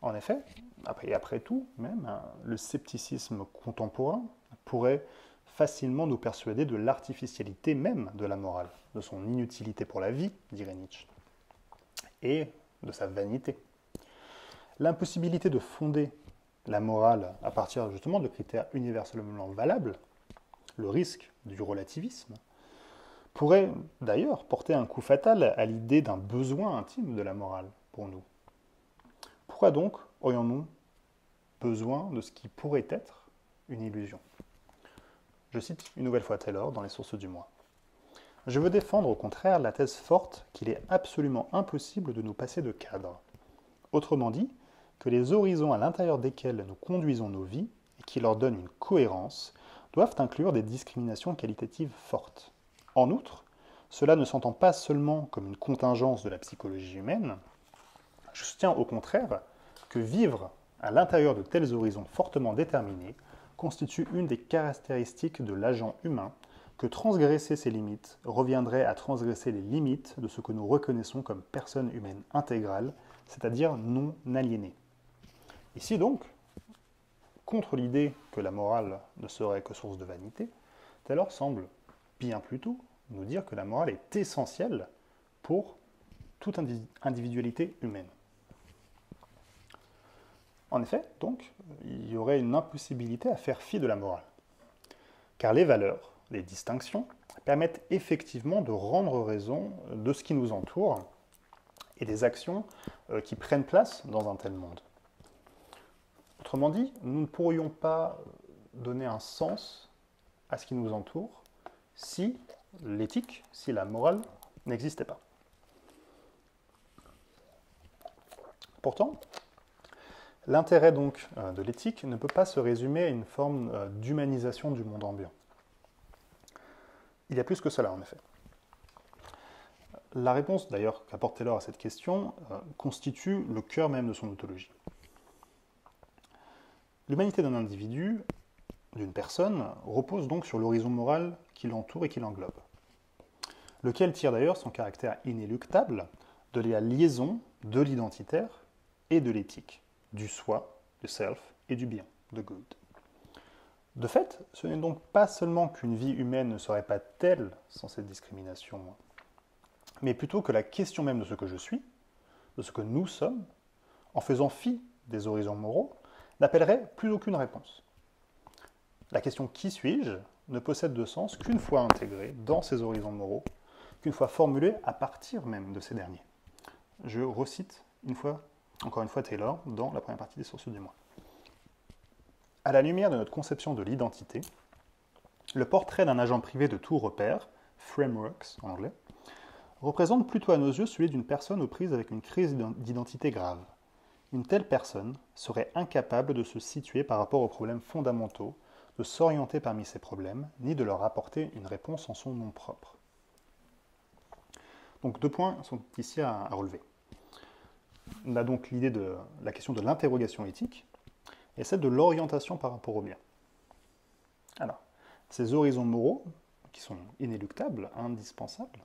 En effet, après tout, même, le scepticisme contemporain pourrait facilement nous persuader de l'artificialité même de la morale, de son inutilité pour la vie, dirait Nietzsche, et de sa vanité. L'impossibilité de fonder la morale à partir justement de critères universellement valables, le risque du relativisme, pourrait d'ailleurs porter un coup fatal à l'idée d'un besoin intime de la morale pour nous. Pourquoi donc aurions-nous besoin de ce qui pourrait être une illusion? Je cite une nouvelle fois Taylor dans Les Sources du Moi. Je veux défendre au contraire la thèse forte qu'il est absolument impossible de nous passer de cadre. Autrement dit, que les horizons à l'intérieur desquels nous conduisons nos vies et qui leur donnent une cohérence doivent inclure des discriminations qualitatives fortes. En outre, cela ne s'entend pas seulement comme une contingence de la psychologie humaine. Je soutiens au contraire que vivre à l'intérieur de tels horizons fortement déterminés constitue une des caractéristiques de l'agent humain, que transgresser ces limites reviendrait à transgresser les limites de ce que nous reconnaissons comme personne humaine intégrale, c'est-à-dire non aliénée. Ici donc, contre l'idée que la morale ne serait que source de vanité, Taylor semble bien plutôt nous dire que la morale est essentielle pour toute individualité humaine. En effet, donc, il y aurait une impossibilité à faire fi de la morale. Car les valeurs, les distinctions, permettent effectivement de rendre raison de ce qui nous entoure et des actions qui prennent place dans un tel monde. Autrement dit, nous ne pourrions pas donner un sens à ce qui nous entoure si l'éthique, si la morale n'existait pas. Pourtant, l'intérêt donc de l'éthique ne peut pas se résumer à une forme d'humanisation du monde ambiant. Il y a plus que cela, en effet. La réponse, d'ailleurs, qu'apporte Taylor à cette question constitue le cœur même de son ontologie. L'humanité d'un individu, d'une personne, repose donc sur l'horizon moral qui l'entoure et qui l'englobe, lequel tire d'ailleurs son caractère inéluctable de la liaison de l'identitaire et de l'éthique, du soi, du self et du bien, the good. De fait, ce n'est donc pas seulement qu'une vie humaine ne serait pas telle sans cette discrimination, mais plutôt que la question même de ce que je suis, de ce que nous sommes, en faisant fi des horizons moraux, n'appellerait plus aucune réponse. La question « qui suis-je » ne possède de sens qu'une fois intégrée dans ces horizons moraux, qu'une fois formulée à partir même de ces derniers. Je recite encore une fois Taylor dans la première partie des Sources du Moi. À la lumière de notre conception de l'identité, le portrait d'un agent privé de tout repère, frameworks en anglais, représente plutôt à nos yeux celui d'une personne aux prises avec une crise d'identité grave. Une telle personne serait incapable de se situer par rapport aux problèmes fondamentaux, de s'orienter parmi ces problèmes, ni de leur apporter une réponse en son nom propre. Donc 2 points sont ici à relever. On a donc l'idée de la question de l'interrogation éthique et celle de l'orientation par rapport au bien. Alors, ces horizons moraux, qui sont inéluctables, indispensables,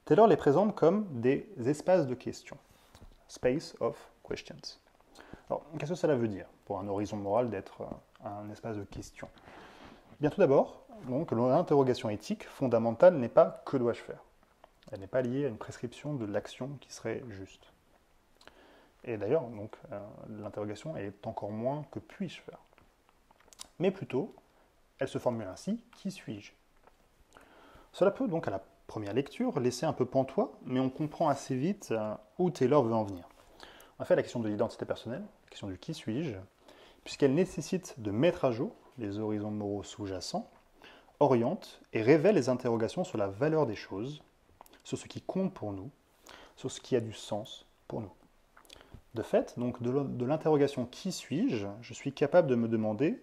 Taylor les présente comme des espaces de questions, space of questions. Alors, qu'est-ce que cela veut dire pour un horizon moral d'être un espace de questions? Bien tout d'abord, donc, l'interrogation éthique fondamentale n'est pas « que dois-je faire ?» Elle n'est pas liée à une prescription de l'action qui serait juste. Et d'ailleurs, donc, l'interrogation est encore moins que puis-je faire. Mais plutôt, elle se formule ainsi, qui suis-je? Cela peut donc à la première lecture laisser un peu pantois, mais on comprend assez vite où Taylor veut en venir. En fait, la question de l'identité personnelle, la question du qui suis-je, puisqu'elle nécessite de mettre à jour les horizons moraux sous-jacents, oriente et révèle les interrogations sur la valeur des choses, sur ce qui compte pour nous, sur ce qui a du sens pour nous. De fait, donc de l'interrogation qui suis-je, je suis capable de me demander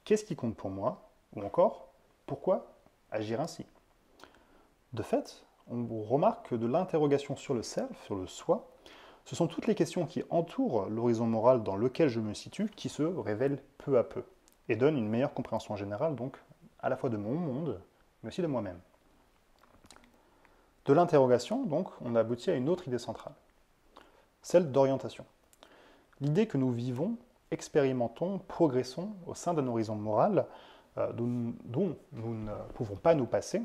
qu'est-ce qui compte pour moi, ou encore pourquoi agir ainsi. De fait, on remarque que de l'interrogation sur le self, sur le soi, ce sont toutes les questions qui entourent l'horizon moral dans lequel je me situe qui se révèlent peu à peu et donnent une meilleure compréhension générale, donc à la fois de mon monde, mais aussi de moi-même. De l'interrogation, donc, on aboutit à une autre idée centrale, celle d'orientation. L'idée que nous vivons, expérimentons, progressons au sein d'un horizon moral dont nous ne pouvons pas nous passer,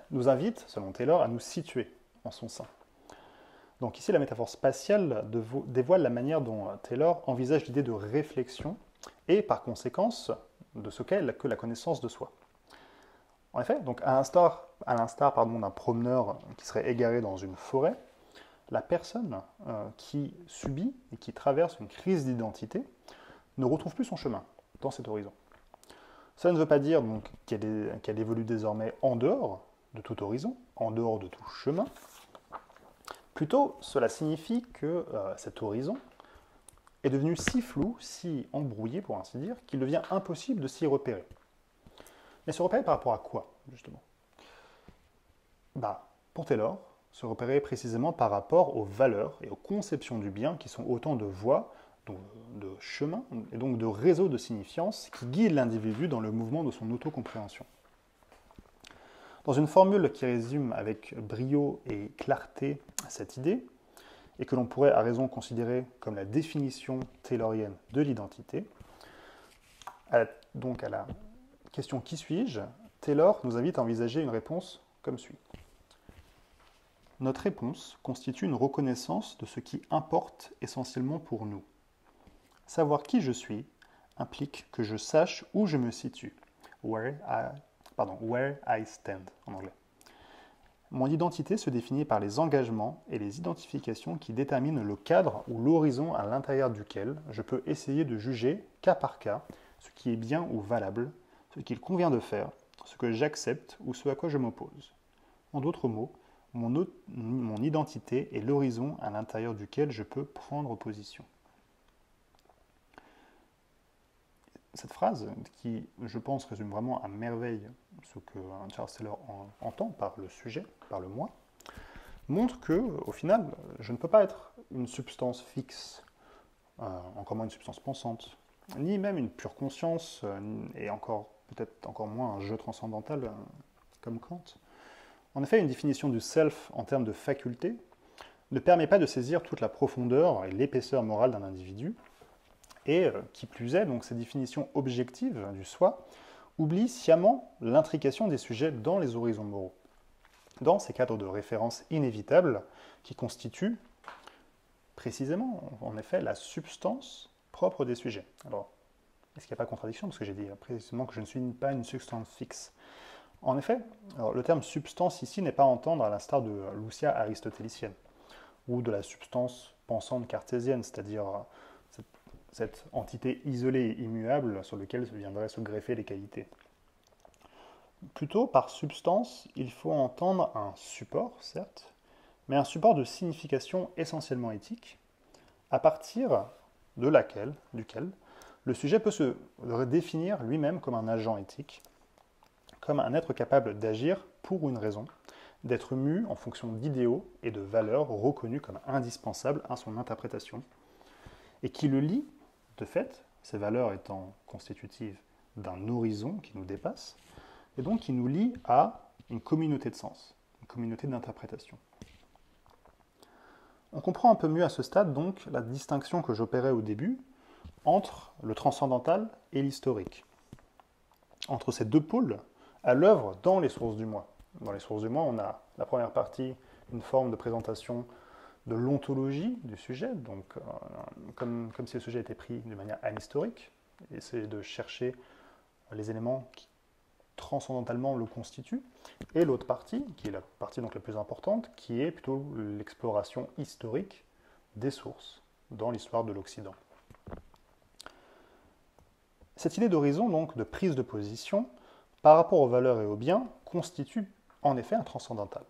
nous invite, selon Taylor, à nous situer en son sein. Donc ici, la métaphore spatiale dévoile la manière dont Taylor envisage l'idée de réflexion et, par conséquence, de ce qu'est que la connaissance de soi. En effet, donc à l'instar d'un promeneur qui serait égaré dans une forêt, la personne qui subit et qui traverse une crise d'identité ne retrouve plus son chemin dans cet horizon. Ça ne veut pas dire qu'elle évolue désormais en dehors de tout horizon, en dehors de tout chemin. Plutôt, cela signifie que cet horizon est devenu si flou, si embrouillé pour ainsi dire, qu'il devient impossible de s'y repérer. Mais se repérer par rapport à quoi, justement? Pour Taylor, se repérer précisément par rapport aux valeurs et aux conceptions du bien qui sont autant de voies, de chemins et donc de réseaux de signifiance qui guident l'individu dans le mouvement de son autocompréhension. Dans une formule qui résume avec brio et clarté cette idée, et que l'on pourrait à raison considérer comme la définition taylorienne de l'identité, donc à la question qui suis-je, Taylor nous invite à envisager une réponse comme suit. Notre réponse constitue une reconnaissance de ce qui importe essentiellement pour nous. Savoir qui je suis implique que je sache où je me situe, where I stand en anglais. Mon identité se définit par les engagements et les identifications qui déterminent le cadre ou l'horizon à l'intérieur duquel je peux essayer de juger, cas par cas, ce qui est bien ou valable, ce qu'il convient de faire, ce que j'accepte ou ce à quoi je m'oppose. En d'autres mots, mon identité est l'horizon à l'intérieur duquel je peux prendre position. Cette phrase, qui, je pense, résume vraiment à merveille ce que Charles Taylor entend par le sujet, par le moi, montre que, au final, je ne peux pas être une substance fixe, encore moins une substance pensante, ni même une pure conscience, et peut-être encore moins un jeu transcendantal comme Kant. En effet, une définition du self en termes de faculté ne permet pas de saisir toute la profondeur et l'épaisseur morale d'un individu, et qui plus est, donc ces définitions objectives du soi oublient sciemment l'intrication des sujets dans les horizons moraux, dans ces cadres de référence inévitables qui constituent précisément, en effet, la substance propre des sujets. Alors, est-ce qu'il n'y a pas de contradiction? Parce que j'ai dit précisément que je ne suis pas une substance fixe. En effet, alors, le terme substance ici n'est pas à entendre à l'instar de l'ousia aristotélicienne, ou de la substance pensante cartésienne, c'est-à-dire cette entité isolée et immuable sur laquelle viendraient se greffer les qualités. Plutôt, par substance, il faut entendre un support, certes, mais un support de signification essentiellement éthique, à partir duquel le sujet peut se définir lui-même comme un agent éthique, comme un être capable d'agir pour une raison, d'être mu en fonction d'idéaux et de valeurs reconnus comme indispensables à son interprétation, et qui le lie, de fait, ces valeurs étant constitutives d'un horizon qui nous dépasse, et donc qui nous lie à une communauté de sens, une communauté d'interprétation. On comprend un peu mieux à ce stade donc la distinction que j'opérais au début entre le transcendantal et l'historique, entre ces deux pôles à l'œuvre dans les sources du moi. Dans les sources du moi, on a la première partie, une forme de présentation de l'ontologie du sujet, donc comme si le sujet était pris de manière anhistorique, essayer de chercher les éléments qui transcendantalement le constituent, et l'autre partie, qui est la partie donc la plus importante, qui est plutôt l'exploration historique des sources dans l'histoire de l'Occident. Cette idée d'horizon, donc de prise de position, par rapport aux valeurs et aux biens, constitue en effet un transcendantal,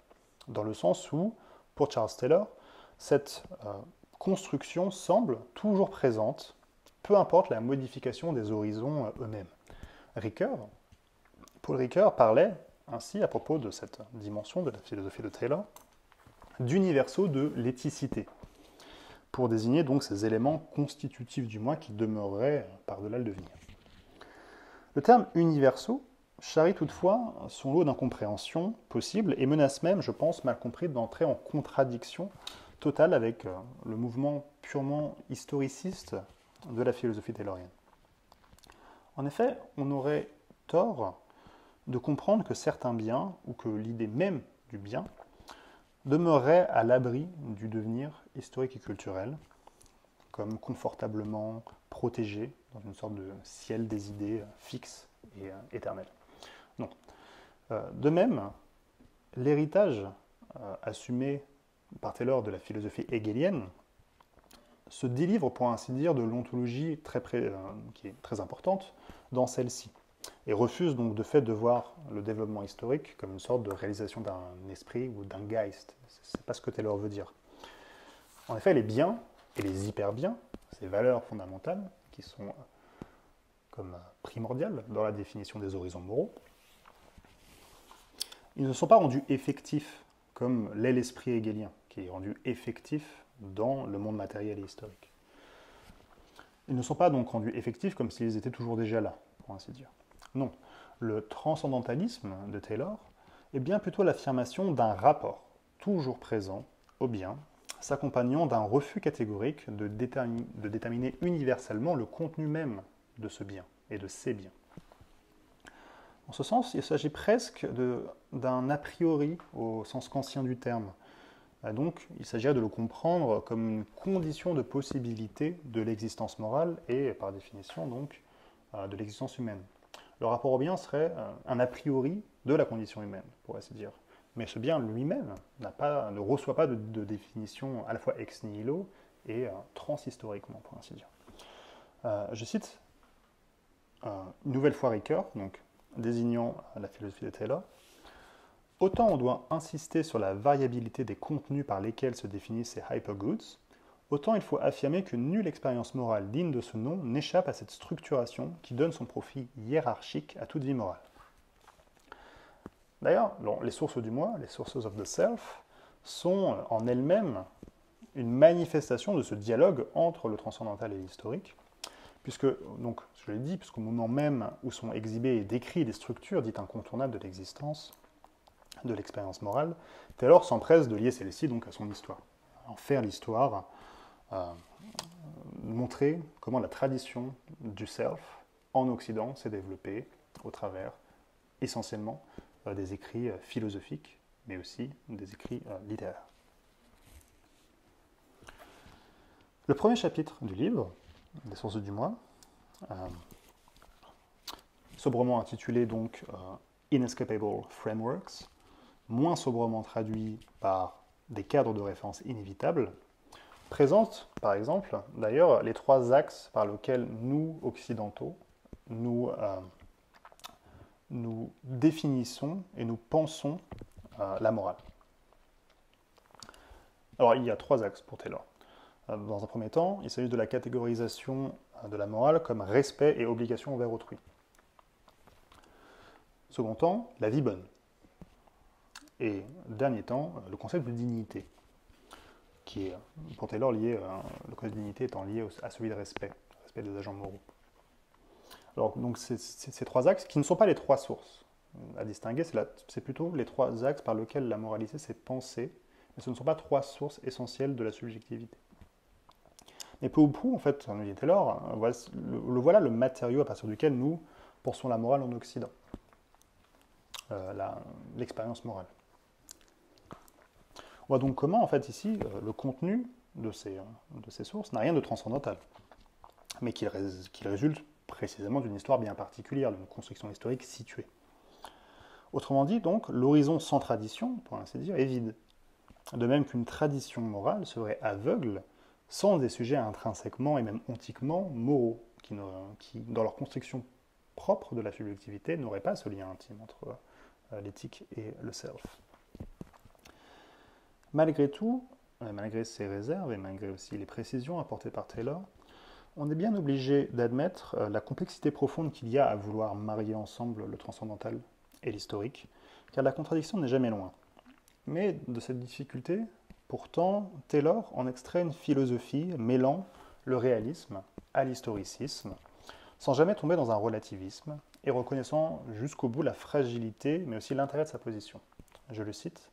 dans le sens où, pour Charles Taylor, cette construction semble toujours présente, peu importe la modification des horizons eux-mêmes. Paul Ricoeur parlait ainsi à propos de cette dimension de la philosophie de Taylor, d'universaux de l'éthicité, pour désigner donc ces éléments constitutifs du moi qui demeureraient par-delà le devenir. Le terme universaux charrie toutefois son lot d'incompréhensions possibles et menace même, je pense, mal compris, d'entrer en contradiction totale avec le mouvement purement historiciste de la philosophie taylorienne. En effet, on aurait tort de comprendre que certains biens, ou que l'idée même du bien, demeurerait à l'abri du devenir historique et culturel, comme confortablement protégé dans une sorte de ciel des idées fixe et éternel. Non. De même, l'héritage assumé par Taylor de la philosophie hegelienne se délivre, pour ainsi dire, de l'ontologie qui est très importante dans celle-ci, et refuse donc de fait de voir le développement historique comme une sorte de réalisation d'un esprit ou d'un Geist. Ce n'est pas ce que Taylor veut dire. En effet, les biens et les hyperbiens, ces valeurs fondamentales qui sont comme primordiales dans la définition des horizons moraux, ils ne sont pas rendus effectifs comme l'est l'esprit hegelien, qui est rendu effectif dans le monde matériel et historique. Ils ne sont pas donc rendus effectifs comme s'ils étaient toujours déjà là, pour ainsi dire. Non, le transcendantalisme de Taylor est bien plutôt l'affirmation d'un rapport toujours présent au bien, s'accompagnant d'un refus catégorique de déterminer universellement le contenu même de ce bien et de ces biens. En ce sens, il s'agit presque d'un a priori au sens kantien du terme. Donc, il s'agirait de le comprendre comme une condition de possibilité de l'existence morale et, par définition, donc, de l'existence humaine. Le rapport au bien serait un a priori de la condition humaine, pour ainsi dire. Mais ce bien lui-même ne reçoit pas de définition à la fois ex nihilo et transhistoriquement, pour ainsi dire. Je cite une nouvelle fois Ricoeur, donc désignant la philosophie de Taylor. Autant on doit insister sur la variabilité des contenus par lesquels se définissent ces hypergoods, autant il faut affirmer que nulle expérience morale digne de ce nom n'échappe à cette structuration qui donne son profit hiérarchique à toute vie morale. D'ailleurs, les sources du moi, les sources of the self, sont en elles-mêmes une manifestation de ce dialogue entre le transcendantal et l'historique, puisque, donc, je l'ai dit, puisqu'au moment même où sont exhibées et décrites les structures dites incontournables de l'existence, de l'expérience morale, Taylor s'empresse de lier celle-ci donc à son histoire, en faire l'histoire, montrer comment la tradition du self en Occident s'est développée au travers essentiellement des écrits philosophiques, mais aussi des écrits littéraires. Le premier chapitre du livre, des sources du moi, sobrement intitulé donc Inescapable Frameworks, moins sobrement traduit par des cadres de référence inévitables, présente, par exemple, d'ailleurs, les trois axes par lesquels nous, occidentaux, nous définissons et nous pensons la morale. Alors, il y a trois axes pour Taylor. Dans un premier temps, il s'agit de la catégorisation de la morale comme respect et obligation envers autrui. Second temps, la vie bonne. Et dernier temps, le concept de dignité, qui est, pour Taylor, lié, le concept de dignité étant lié à celui de respect des agents moraux. Alors, donc, ces trois axes, qui ne sont pas les trois sources à distinguer, c'est plutôt les trois axes par lesquels la moralité s'est pensée, mais ce ne sont pas trois sources essentielles de la subjectivité. Mais peu ou prou, en fait, nous dit Taylor, voilà le matériau à partir duquel nous pensons la morale en Occident, l'expérience morale. On voit donc comment, en fait, ici, le contenu de ces sources n'a rien de transcendantal, mais qu'il résulte précisément d'une histoire bien particulière, d'une construction historique située. Autrement dit, donc, l'horizon sans tradition, pour ainsi dire, est vide. De même qu'une tradition morale serait aveugle sans des sujets intrinsèquement et même ontiquement moraux, qui, dans leur construction propre de la subjectivité, n'auraient pas ce lien intime entre l'éthique et le self. Malgré tout, malgré ces réserves et malgré aussi les précisions apportées par Taylor, on est bien obligé d'admettre la complexité profonde qu'il y a à vouloir marier ensemble le transcendantal et l'historique, car la contradiction n'est jamais loin. Mais de cette difficulté, pourtant, Taylor en extrait une philosophie mêlant le réalisme à l'historicisme, sans jamais tomber dans un relativisme, et reconnaissant jusqu'au bout la fragilité, mais aussi l'intérêt de sa position. Je le cite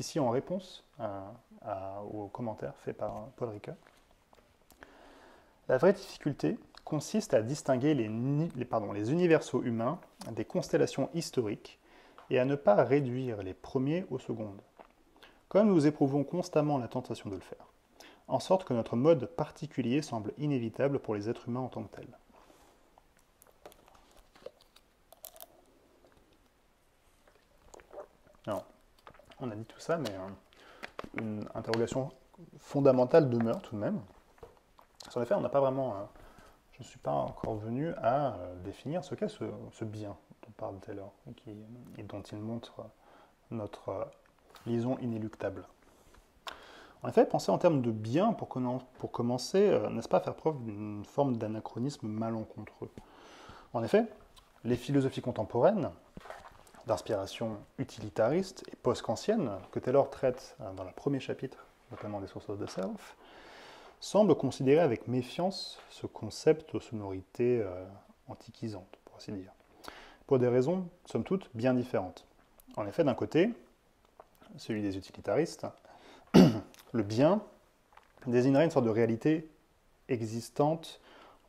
ici en réponse aux commentaires faits par Paul Ricoeur. La vraie difficulté consiste à distinguer les universaux humains des constellations historiques et à ne pas réduire les premiers aux secondes, comme nous éprouvons constamment la tentation de le faire, en sorte que notre mode particulier semble inévitable pour les êtres humains en tant que tels. Alors, on a dit tout ça, mais une interrogation fondamentale demeure tout de même. En effet, on n'a pas vraiment... je ne suis pas encore venu à définir ce qu'est ce bien dont parle Taylor et dont il montre notre liaison inéluctable. En effet, penser en termes de bien pour commencer, n'est-ce pas faire preuve d'une forme d'anachronisme malencontreux? En effet, les philosophies contemporaines, d'inspiration utilitariste et post-kantienne, que Taylor traite dans le premier chapitre, notamment des Sources of the Self, semble considérer avec méfiance ce concept aux sonorités antiquisantes, pour ainsi dire, pour des raisons, somme toute, bien différentes. En effet, d'un côté, celui des utilitaristes, le bien désignerait une sorte de réalité existante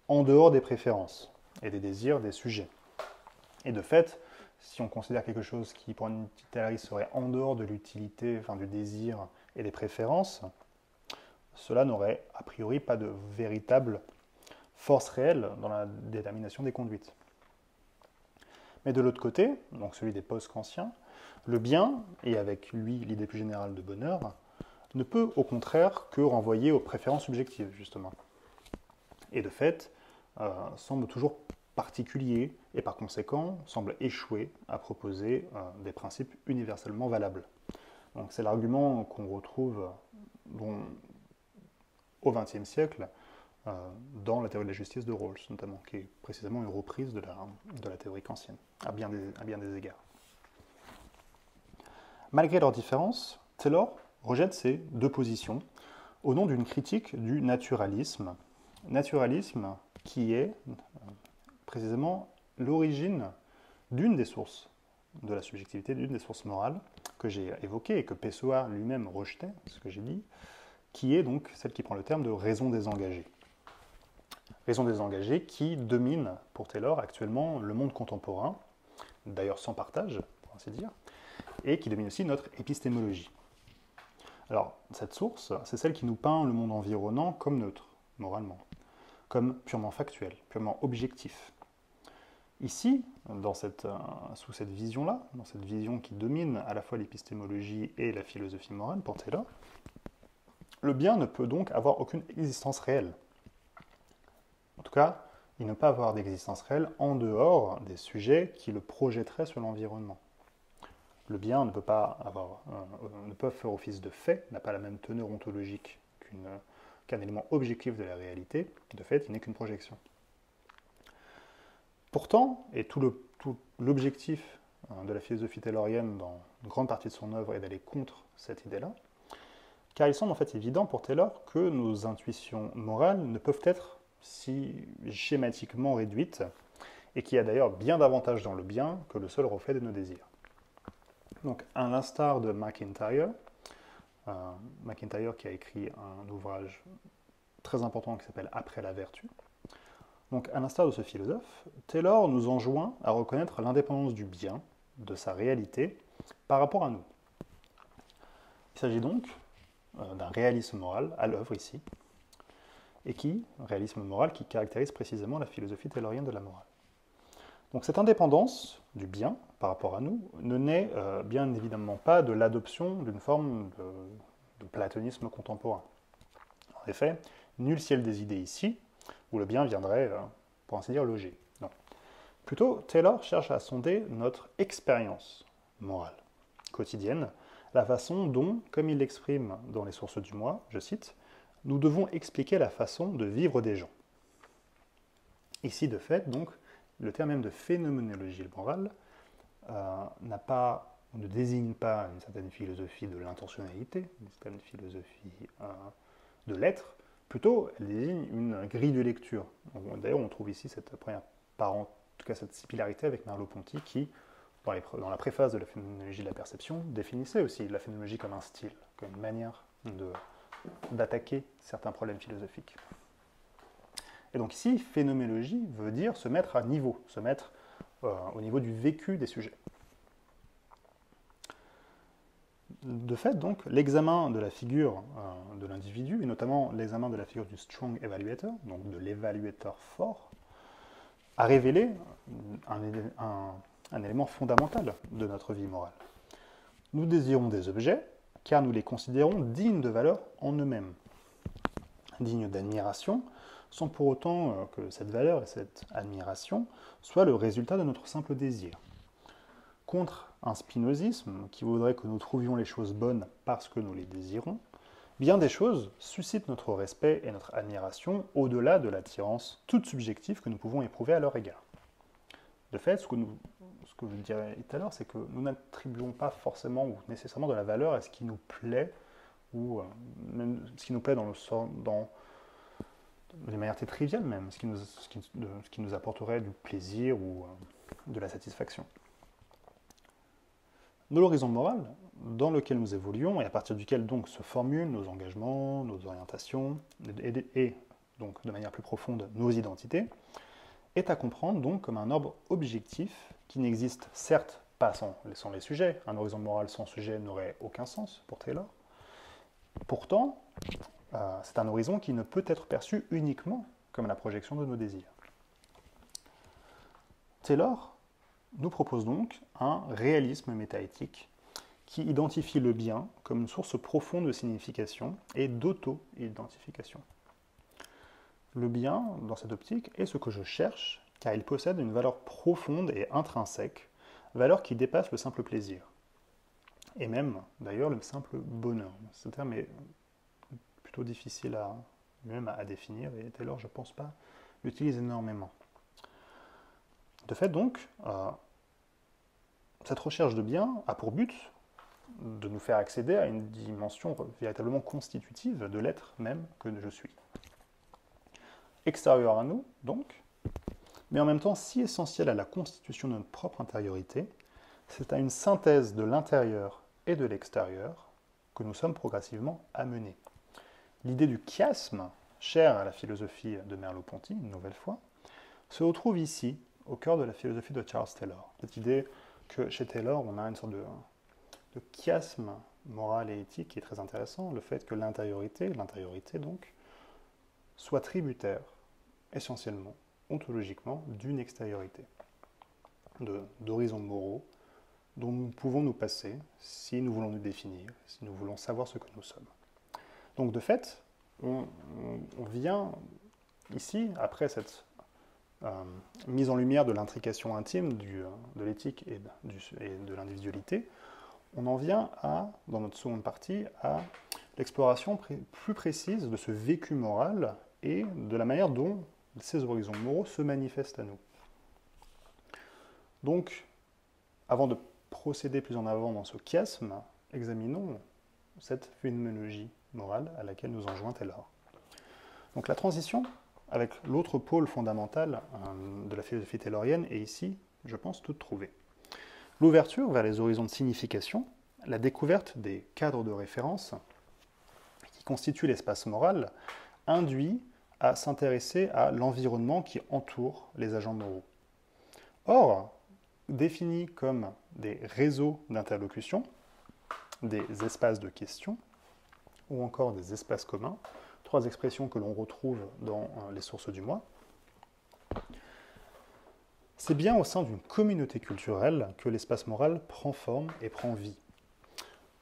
en dehors des préférences et des désirs des sujets. Et de fait, si on considère quelque chose qui, pour un utilitariste, serait en dehors de l'utilité, enfin du désir et des préférences, cela n'aurait a priori pas de véritable force réelle dans la détermination des conduites. Mais de l'autre côté, donc celui des post-kantiens, le bien, et avec lui l'idée plus générale de bonheur, ne peut au contraire que renvoyer aux préférences subjectives, justement. Et de fait, semble toujours particulier et par conséquent semble échouer à proposer des principes universellement valables. Donc c'est l'argument qu'on retrouve au XXe siècle dans la théorie de la justice de Rawls, notamment, qui est précisément une reprise de la théorie kantienne, à bien des égards. Malgré leurs différences, Taylor rejette ces deux positions au nom d'une critique du naturalisme qui est précisément l'origine d'une des sources de la subjectivité, d'une des sources morales que j'ai évoquées et que Pessoa lui-même rejetait, ce que j'ai dit, qui est donc celle qui prend le terme de raison désengagée. Raison désengagée qui domine pour Taylor actuellement le monde contemporain, d'ailleurs sans partage, pour ainsi dire, et qui domine aussi notre épistémologie. Alors, cette source, c'est celle qui nous peint le monde environnant comme neutre, moralement, comme purement factuel, purement objectif. Ici, sous cette vision-là, dans cette vision qui domine à la fois l'épistémologie et la philosophie morale pour Taylor, le bien ne peut donc avoir aucune existence réelle. En tout cas, il ne peut avoir d'existence réelle en dehors des sujets qui le projetteraient sur l'environnement. Le bien ne peut faire office de fait, n'a pas la même teneur ontologique qu'un élément objectif de la réalité. De fait, il n'est qu'une projection. Pourtant, et tout l'objectif de la philosophie taylorienne dans une grande partie de son œuvre est d'aller contre cette idée-là, car il semble en fait évident pour Taylor que nos intuitions morales ne peuvent être si schématiquement réduites, et qu'il y a d'ailleurs bien davantage dans le bien que le seul reflet de nos désirs. Donc, à l'instar de MacIntyre qui a écrit un ouvrage très important qui s'appelle Après la vertu, donc à l'instar de ce philosophe, Taylor nous enjoint à reconnaître l'indépendance du bien, de sa réalité, par rapport à nous. s'agit donc d'un réalisme moral à l'œuvre ici, et réalisme moral qui caractérise précisément la philosophie taylorienne de la morale. Donc cette indépendance du bien par rapport à nous ne naît bien évidemment pas de l'adoption d'une forme de platonisme contemporain. En effet, nul ciel des idées ici, où le bien viendrait, pour ainsi dire, loger. Non. Plutôt, Taylor cherche à sonder notre expérience morale quotidienne, la façon dont, comme il l'exprime dans Les Sources du Moi, je cite, « Nous devons expliquer la façon de vivre des gens ». Ici, de fait, donc, le terme même de phénoménologie morale ne désigne pas une certaine philosophie de l'intentionnalité, une certaine philosophie de l'être, plutôt elle désigne une grille de lecture. D'ailleurs, on trouve ici cette première en tout cas cette similarité avec Merleau-Ponty qui, dans la préface de la phénoménologie de la perception, définissait aussi la phénoménologie comme un style, comme une manière d'attaquer certains problèmes philosophiques. Et donc ici, phénoménologie veut dire se mettre à niveau, se mettre au niveau du vécu des sujets. De fait, donc, l'examen de la figure de l'individu, et notamment l'examen de la figure du strong evaluator, donc de l'évaluateur fort, a révélé un élément fondamental de notre vie morale. Nous désirons des objets, car nous les considérons dignes de valeur en eux-mêmes, dignes d'admiration, sans pour autant que cette valeur et cette admiration soient le résultat de notre simple désir. Contre un spinozisme qui voudrait que nous trouvions les choses bonnes parce que nous les désirons, bien des choses suscitent notre respect et notre admiration au-delà de l'attirance toute subjective que nous pouvons éprouver à leur égard. De fait, ce que je dirais tout à l'heure, c'est que nous n'attribuons pas forcément ou nécessairement de la valeur à ce qui nous plaît, ou même ce qui nous plaît de manière très triviale même, ce qui nous apporterait du plaisir ou de la satisfaction. De l'horizon moral, dans lequel nous évoluons et à partir duquel donc se formulent nos engagements, nos orientations et donc de manière plus profonde nos identités, est à comprendre donc comme un ordre objectif qui n'existe certes pas sans les sujets. Un horizon moral sans sujet n'aurait aucun sens pour Taylor. Pourtant, c'est un horizon qui ne peut être perçu uniquement comme la projection de nos désirs. Taylor nous propose donc un réalisme métaéthique qui identifie le bien comme une source profonde de signification et d'auto-identification. Le bien, dans cette optique, est ce que je cherche, car il possède une valeur profonde et intrinsèque, valeur qui dépasse le simple plaisir. Et même, d'ailleurs, le simple bonheur. Ce terme est plutôt difficile à définir, et Taylor, je ne pense pas, l'utilise énormément. De fait, donc, cette recherche de bien a pour but de nous faire accéder à une dimension véritablement constitutive de l'être même que je suis. Extérieur à nous, donc, mais en même temps si essentiel à la constitution de notre propre intériorité, c'est à une synthèse de l'intérieur et de l'extérieur que nous sommes progressivement amenés. L'idée du chiasme, chère à la philosophie de Merleau-Ponty, une nouvelle fois, se retrouve ici, au cœur de la philosophie de Charles Taylor. Cette idée que chez Taylor, on a une sorte de chiasme moral et éthique qui est très intéressant, le fait que l'intériorité donc, soit tributaire, essentiellement, ontologiquement, d'une extériorité, d'horizons moraux, dont nous pouvons nous passer si nous voulons nous définir, si nous voulons savoir ce que nous sommes. Donc de fait, on vient ici, après cette mise en lumière de l'intrication intime de l'éthique et de l'individualité, on en vient dans notre seconde partie, à l'exploration plus précise de ce vécu moral et de la manière dont ces horizons moraux se manifestent à nous. Donc, avant de procéder plus en avant dans ce chiasme, examinons cette phénoménologie morale à laquelle nous enjoint Taylor. Donc la transition avec l'autre pôle fondamental de la philosophie taylorienne est ici, je pense, toute trouvée. L'ouverture vers les horizons de signification, la découverte des cadres de référence qui constituent l'espace moral, induit à s'intéresser à l'environnement qui entoure les agents moraux. Or, définis comme des réseaux d'interlocution, des espaces de questions ou encore des espaces communs, trois expressions que l'on retrouve dans les sources du moi. C'est bien au sein d'une communauté culturelle que l'espace moral prend forme et prend vie.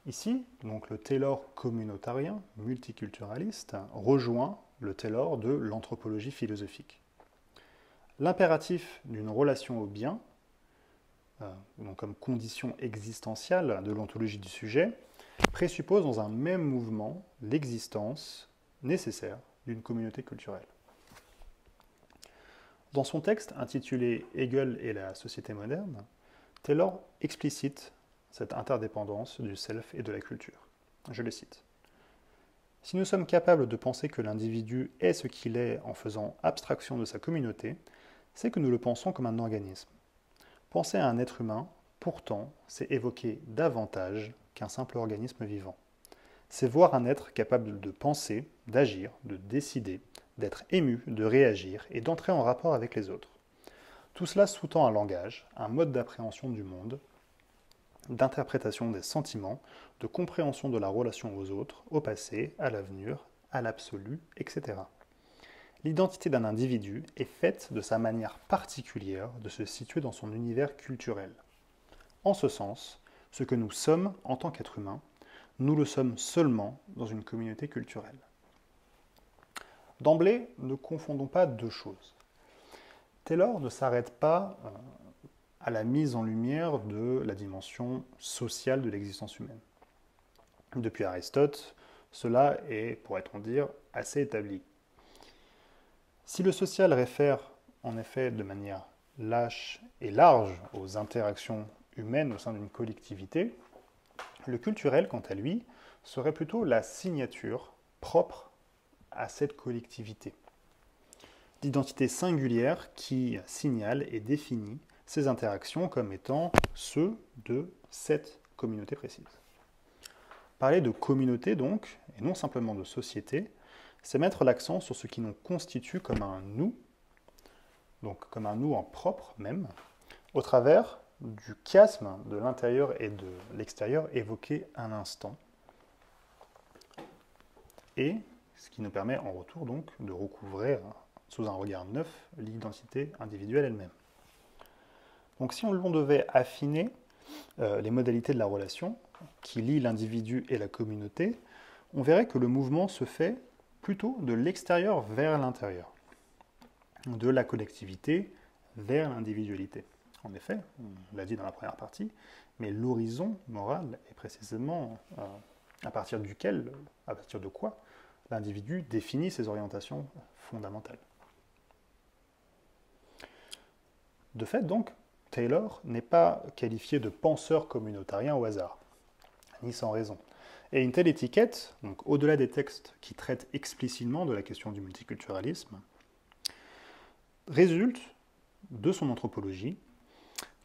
Ici, donc le Taylor communautarien, multiculturaliste, rejoint le Taylor de l'anthropologie philosophique. L'impératif d'une relation au bien, donc comme condition existentielle de l'ontologie du sujet, présuppose dans un même mouvement l'existence nécessaire d'une communauté culturelle. Dans son texte intitulé Hegel et la société moderne, Taylor explicite cette interdépendance du self et de la culture. Je le cite. « Si nous sommes capables de penser que l'individu est ce qu'il est en faisant abstraction de sa communauté, c'est que nous le pensons comme un organisme. Penser à un être humain, pourtant, c'est évoquer davantage qu'un simple organisme vivant. C'est voir un être capable de penser, d'agir, de décider, d'être ému, de réagir et d'entrer en rapport avec les autres. Tout cela sous-tend un langage, un mode d'appréhension du monde, d'interprétation des sentiments, de compréhension de la relation aux autres, au passé, à l'avenir, à l'absolu, etc. L'identité d'un individu est faite de sa manière particulière de se situer dans son univers culturel. En ce sens, ce que nous sommes en tant qu'être humain, nous le sommes seulement dans une communauté culturelle. » D'emblée, ne confondons pas deux choses. Taylor ne s'arrête pas à la mise en lumière de la dimension sociale de l'existence humaine. Depuis Aristote, cela est, pourrait-on dire, assez établi. Si le social réfère en effet de manière lâche et large aux interactions humaines au sein d'une collectivité, le culturel, quant à lui, serait plutôt la signature propre à cette collectivité. L'identité singulière qui signale et définit ces interactions comme étant ceux de cette communauté précise. Parler de communauté donc, et non simplement de société, c'est mettre l'accent sur ce qui nous constitue comme un nous, donc comme un nous en propre même, au travers du chiasme de l'intérieur et de l'extérieur évoqué un instant, et ce qui nous permet en retour donc de recouvrer sous un regard neuf l'identité individuelle elle-même. Donc si on devait affiner les modalités de la relation qui lie l'individu et la communauté, on verrait que le mouvement se fait plutôt de l'extérieur vers l'intérieur, de la collectivité vers l'individualité. En effet, on l'a dit dans la première partie, mais l'horizon moral est précisément à partir duquel, à partir de quoi, l'individu définit ses orientations fondamentales. De fait, donc, Taylor n'est pas qualifié de penseur communautarien au hasard, ni sans raison. Et une telle étiquette, donc au-delà des textes qui traitent explicitement de la question du multiculturalisme, résulte de son anthropologie,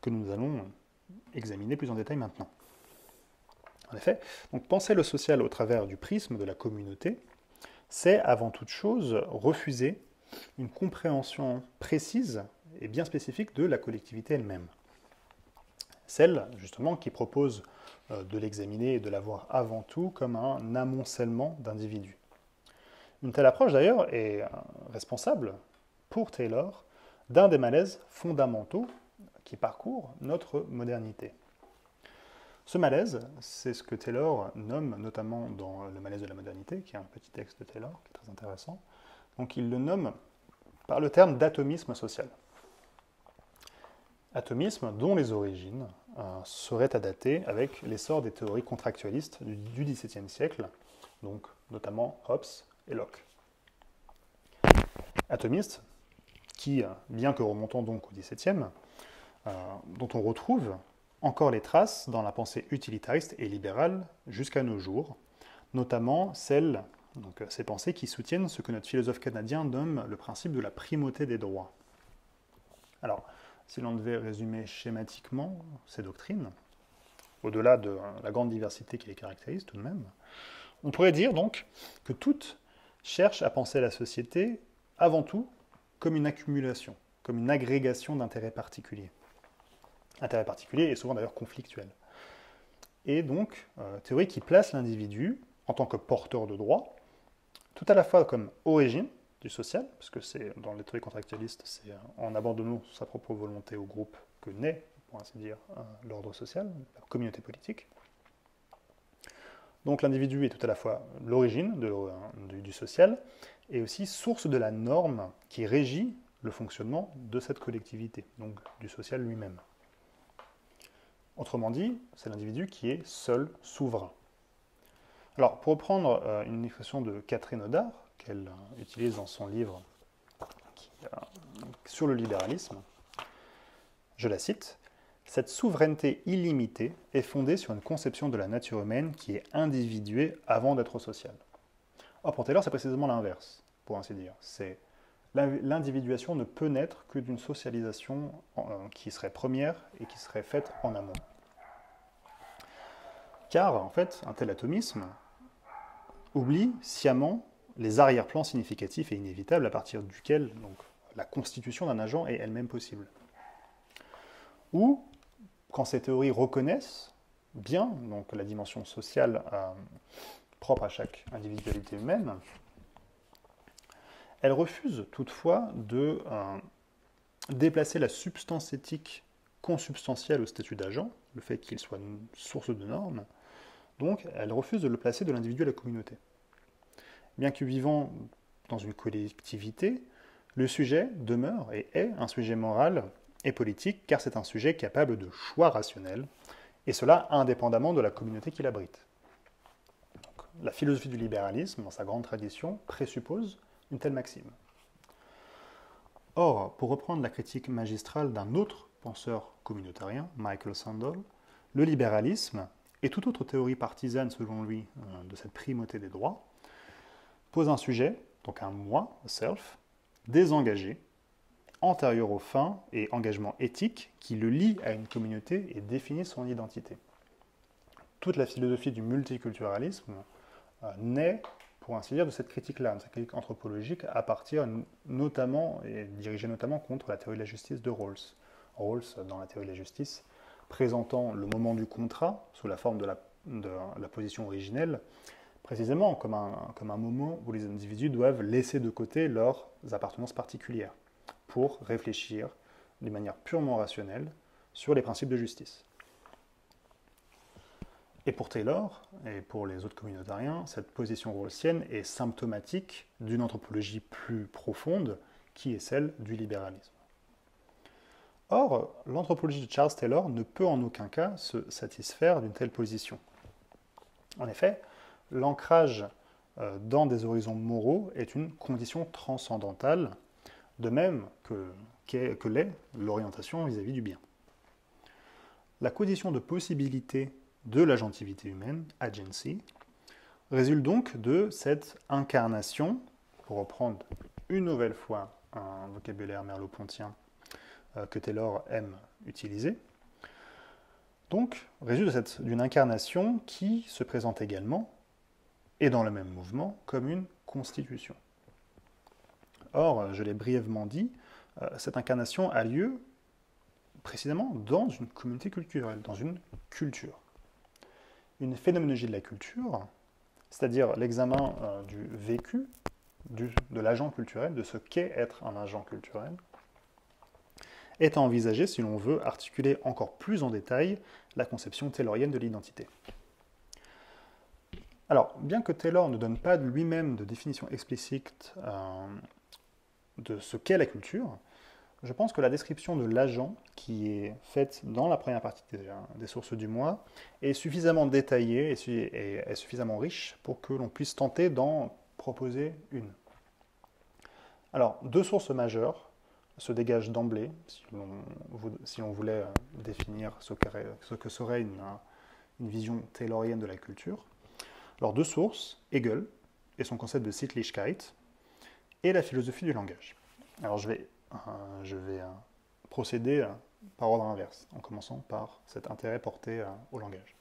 que nous allons examiner plus en détail maintenant. En effet, donc penser le social au travers du prisme de la communauté, c'est avant toute chose refuser une compréhension précise et bien spécifique de la collectivité elle-même. Celle, justement, qui propose de l'examiner et de la voir avant tout comme un amoncellement d'individus. Une telle approche, d'ailleurs, est responsable, pour Taylor, d'un des malaises fondamentaux qui parcourent notre modernité. Ce malaise, c'est ce que Taylor nomme, notamment dans Le malaise de la modernité, qui est un petit texte de Taylor, qui est très intéressant. Donc il le nomme par le terme d'atomisme social. Atomisme dont les origines seraient à dater avec l'essor des théories contractualistes du XVIIe siècle, donc notamment Hobbes et Locke. Atomistes qui, bien que remontant donc au XVIIe, dont on retrouve encore les traces dans la pensée utilitariste et libérale jusqu'à nos jours, notamment celles, donc ces pensées qui soutiennent ce que notre philosophe canadien nomme le principe de la primauté des droits. Alors, si l'on devait résumer schématiquement ces doctrines, au-delà de la grande diversité qui les caractérise tout de même, on pourrait dire donc que toutes cherchent à penser la société avant tout comme une accumulation, comme une agrégation d'intérêts particuliers. Intérêts particuliers et souvent d'ailleurs conflictuels. et donc théorie qui place l'individu en tant que porteur de droits, tout à la fois comme origine du social, parce que c'est dans les théories contractualistes, c'est en abandonnant sa propre volonté au groupe que naît, pour ainsi dire, l'ordre social, la communauté politique. Donc l'individu est tout à la fois l'origine du social, et aussi source de la norme qui régit le fonctionnement de cette collectivité, donc du social lui-même. Autrement dit, c'est l'individu qui est seul souverain. Alors, pour reprendre une expression de Catherine Odard, qu'elle utilise dans son livre sur le libéralisme, je la cite, « Cette souveraineté illimitée est fondée sur une conception de la nature humaine qui est individuée avant d'être sociale. » Or, pour Taylor, c'est précisément l'inverse, pour ainsi dire. C'est l'individuation ne peut naître que d'une socialisation qui serait première et qui serait faite en amont. Car, en fait, un tel atomisme oublie sciemment les arrière-plans significatifs et inévitables à partir duquel donc, la constitution d'un agent est elle-même possible. Ou, quand ces théories reconnaissent bien donc, la dimension sociale propre à chaque individualité humaine, elles refusent toutefois de déplacer la substance éthique consubstantielle au statut d'agent, le fait qu'il soit une source de normes, donc elles refusent de le placer de l'individu à la communauté. Bien que vivant dans une collectivité, le sujet demeure et est un sujet moral et politique, car c'est un sujet capable de choix rationnels, et cela indépendamment de la communauté qui l'abrite. La philosophie du libéralisme, dans sa grande tradition, présuppose une telle maxime. Or, pour reprendre la critique magistrale d'un autre penseur communautarien, Michael Sandel, le libéralisme, et toute autre théorie partisane selon lui de cette primauté des droits, pose un sujet, donc un moi, self, désengagé, antérieur aux fins et engagements éthiques qui le lie à une communauté et définit son identité. Toute la philosophie du multiculturalisme naît, pour ainsi dire, de cette critique-là, de cette critique anthropologique, à partir notamment, et dirigée notamment contre la théorie de la justice de Rawls. Rawls, dans la théorie de la justice, présentant le moment du contrat, sous la forme de la position originelle, précisément comme un moment où les individus doivent laisser de côté leurs appartenances particulières, pour réfléchir d'une manière purement rationnelle sur les principes de justice. Et pour Taylor, et pour les autres communautariens, cette position rawlsienne est symptomatique d'une anthropologie plus profonde, qui est celle du libéralisme. Or, l'anthropologie de Charles Taylor ne peut en aucun cas se satisfaire d'une telle position. En effet, l'ancrage dans des horizons moraux est une condition transcendantale, de même que l'est l'orientation vis-à-vis du bien. La condition de possibilité de l'agentivité humaine, agency, résulte donc de cette incarnation, pour reprendre une nouvelle fois un vocabulaire merleau-pontien que Taylor aime utiliser, donc résulte d'une incarnation qui se présente également, et dans le même mouvement, comme une constitution. Or, je l'ai brièvement dit, cette incarnation a lieu précisément dans une communauté culturelle, dans une culture. Une phénoménologie de la culture, c'est-à-dire l'examen du vécu, de l'agent culturel, de ce qu'est être un agent culturel, est à envisager si l'on veut articuler encore plus en détail la conception taylorienne de l'identité. Alors, bien que Taylor ne donne pas lui-même de définition explicite de ce qu'est la culture, je pense que la description de l'agent qui est faite dans la première partie des sources du moi est suffisamment détaillée et est suffisamment riche pour que l'on puisse tenter d'en proposer une. Alors, deux sources majeures se dégagent d'emblée, si l'on voulait définir ce que serait une vision taylorienne de la culture. Alors, deux sources, Hegel et son concept de Sittlichkeit, et la philosophie du langage. Alors, je vais procéder par ordre inverse, en commençant par cet intérêt porté au langage.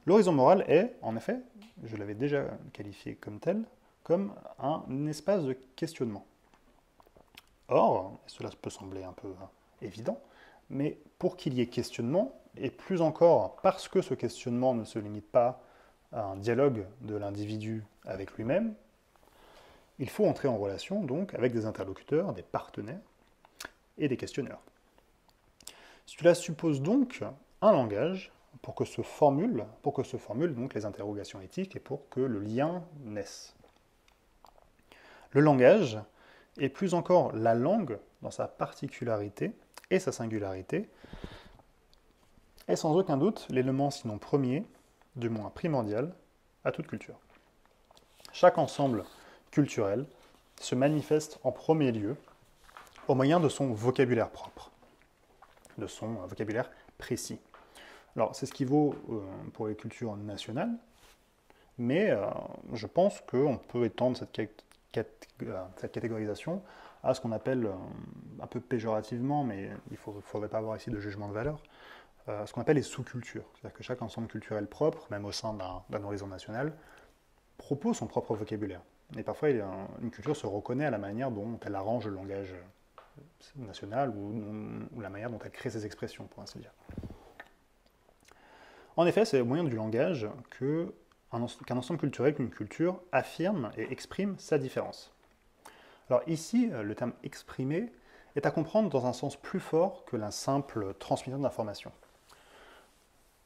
L'horizon moral est, en effet, je l'avais déjà qualifié comme tel, comme un espace de questionnement. Or, et cela peut sembler un peu évident, Mais pour qu'il y ait questionnement, et plus encore parce que ce questionnement ne se limite pas à un dialogue de l'individu avec lui-même, il faut entrer en relation donc avec des interlocuteurs, des partenaires et des questionneurs. Cela suppose donc un langage pour que se formulent donc les interrogations éthiques et pour que le lien naisse. Le langage, et plus encore la langue dans sa particularité et sa singularité, est sans aucun doute l'élément sinon premier, du moins primordial, à toute culture. Chaque ensemble culturel se manifeste en premier lieu au moyen de son vocabulaire propre, de son vocabulaire précis. Alors, c'est ce qui vaut pour les cultures nationales, mais je pense qu'on peut étendre cette catégorisation à ce qu'on appelle, un peu péjorativement, mais il ne faudrait pas avoir ici de jugement de valeur, ce qu'on appelle les sous-cultures. C'est-à-dire que chaque ensemble culturel propre, même au sein d'un horizon national, propose son propre vocabulaire. Et parfois, une culture se reconnaît à la manière dont elle arrange le langage national ou la manière dont elle crée ses expressions, pour ainsi dire. En effet, c'est au moyen du langage qu'un ensemble culturel, qu'une culture affirme et exprime sa différence. Alors ici, le terme exprimer est à comprendre dans un sens plus fort que la simple transmission d'informations.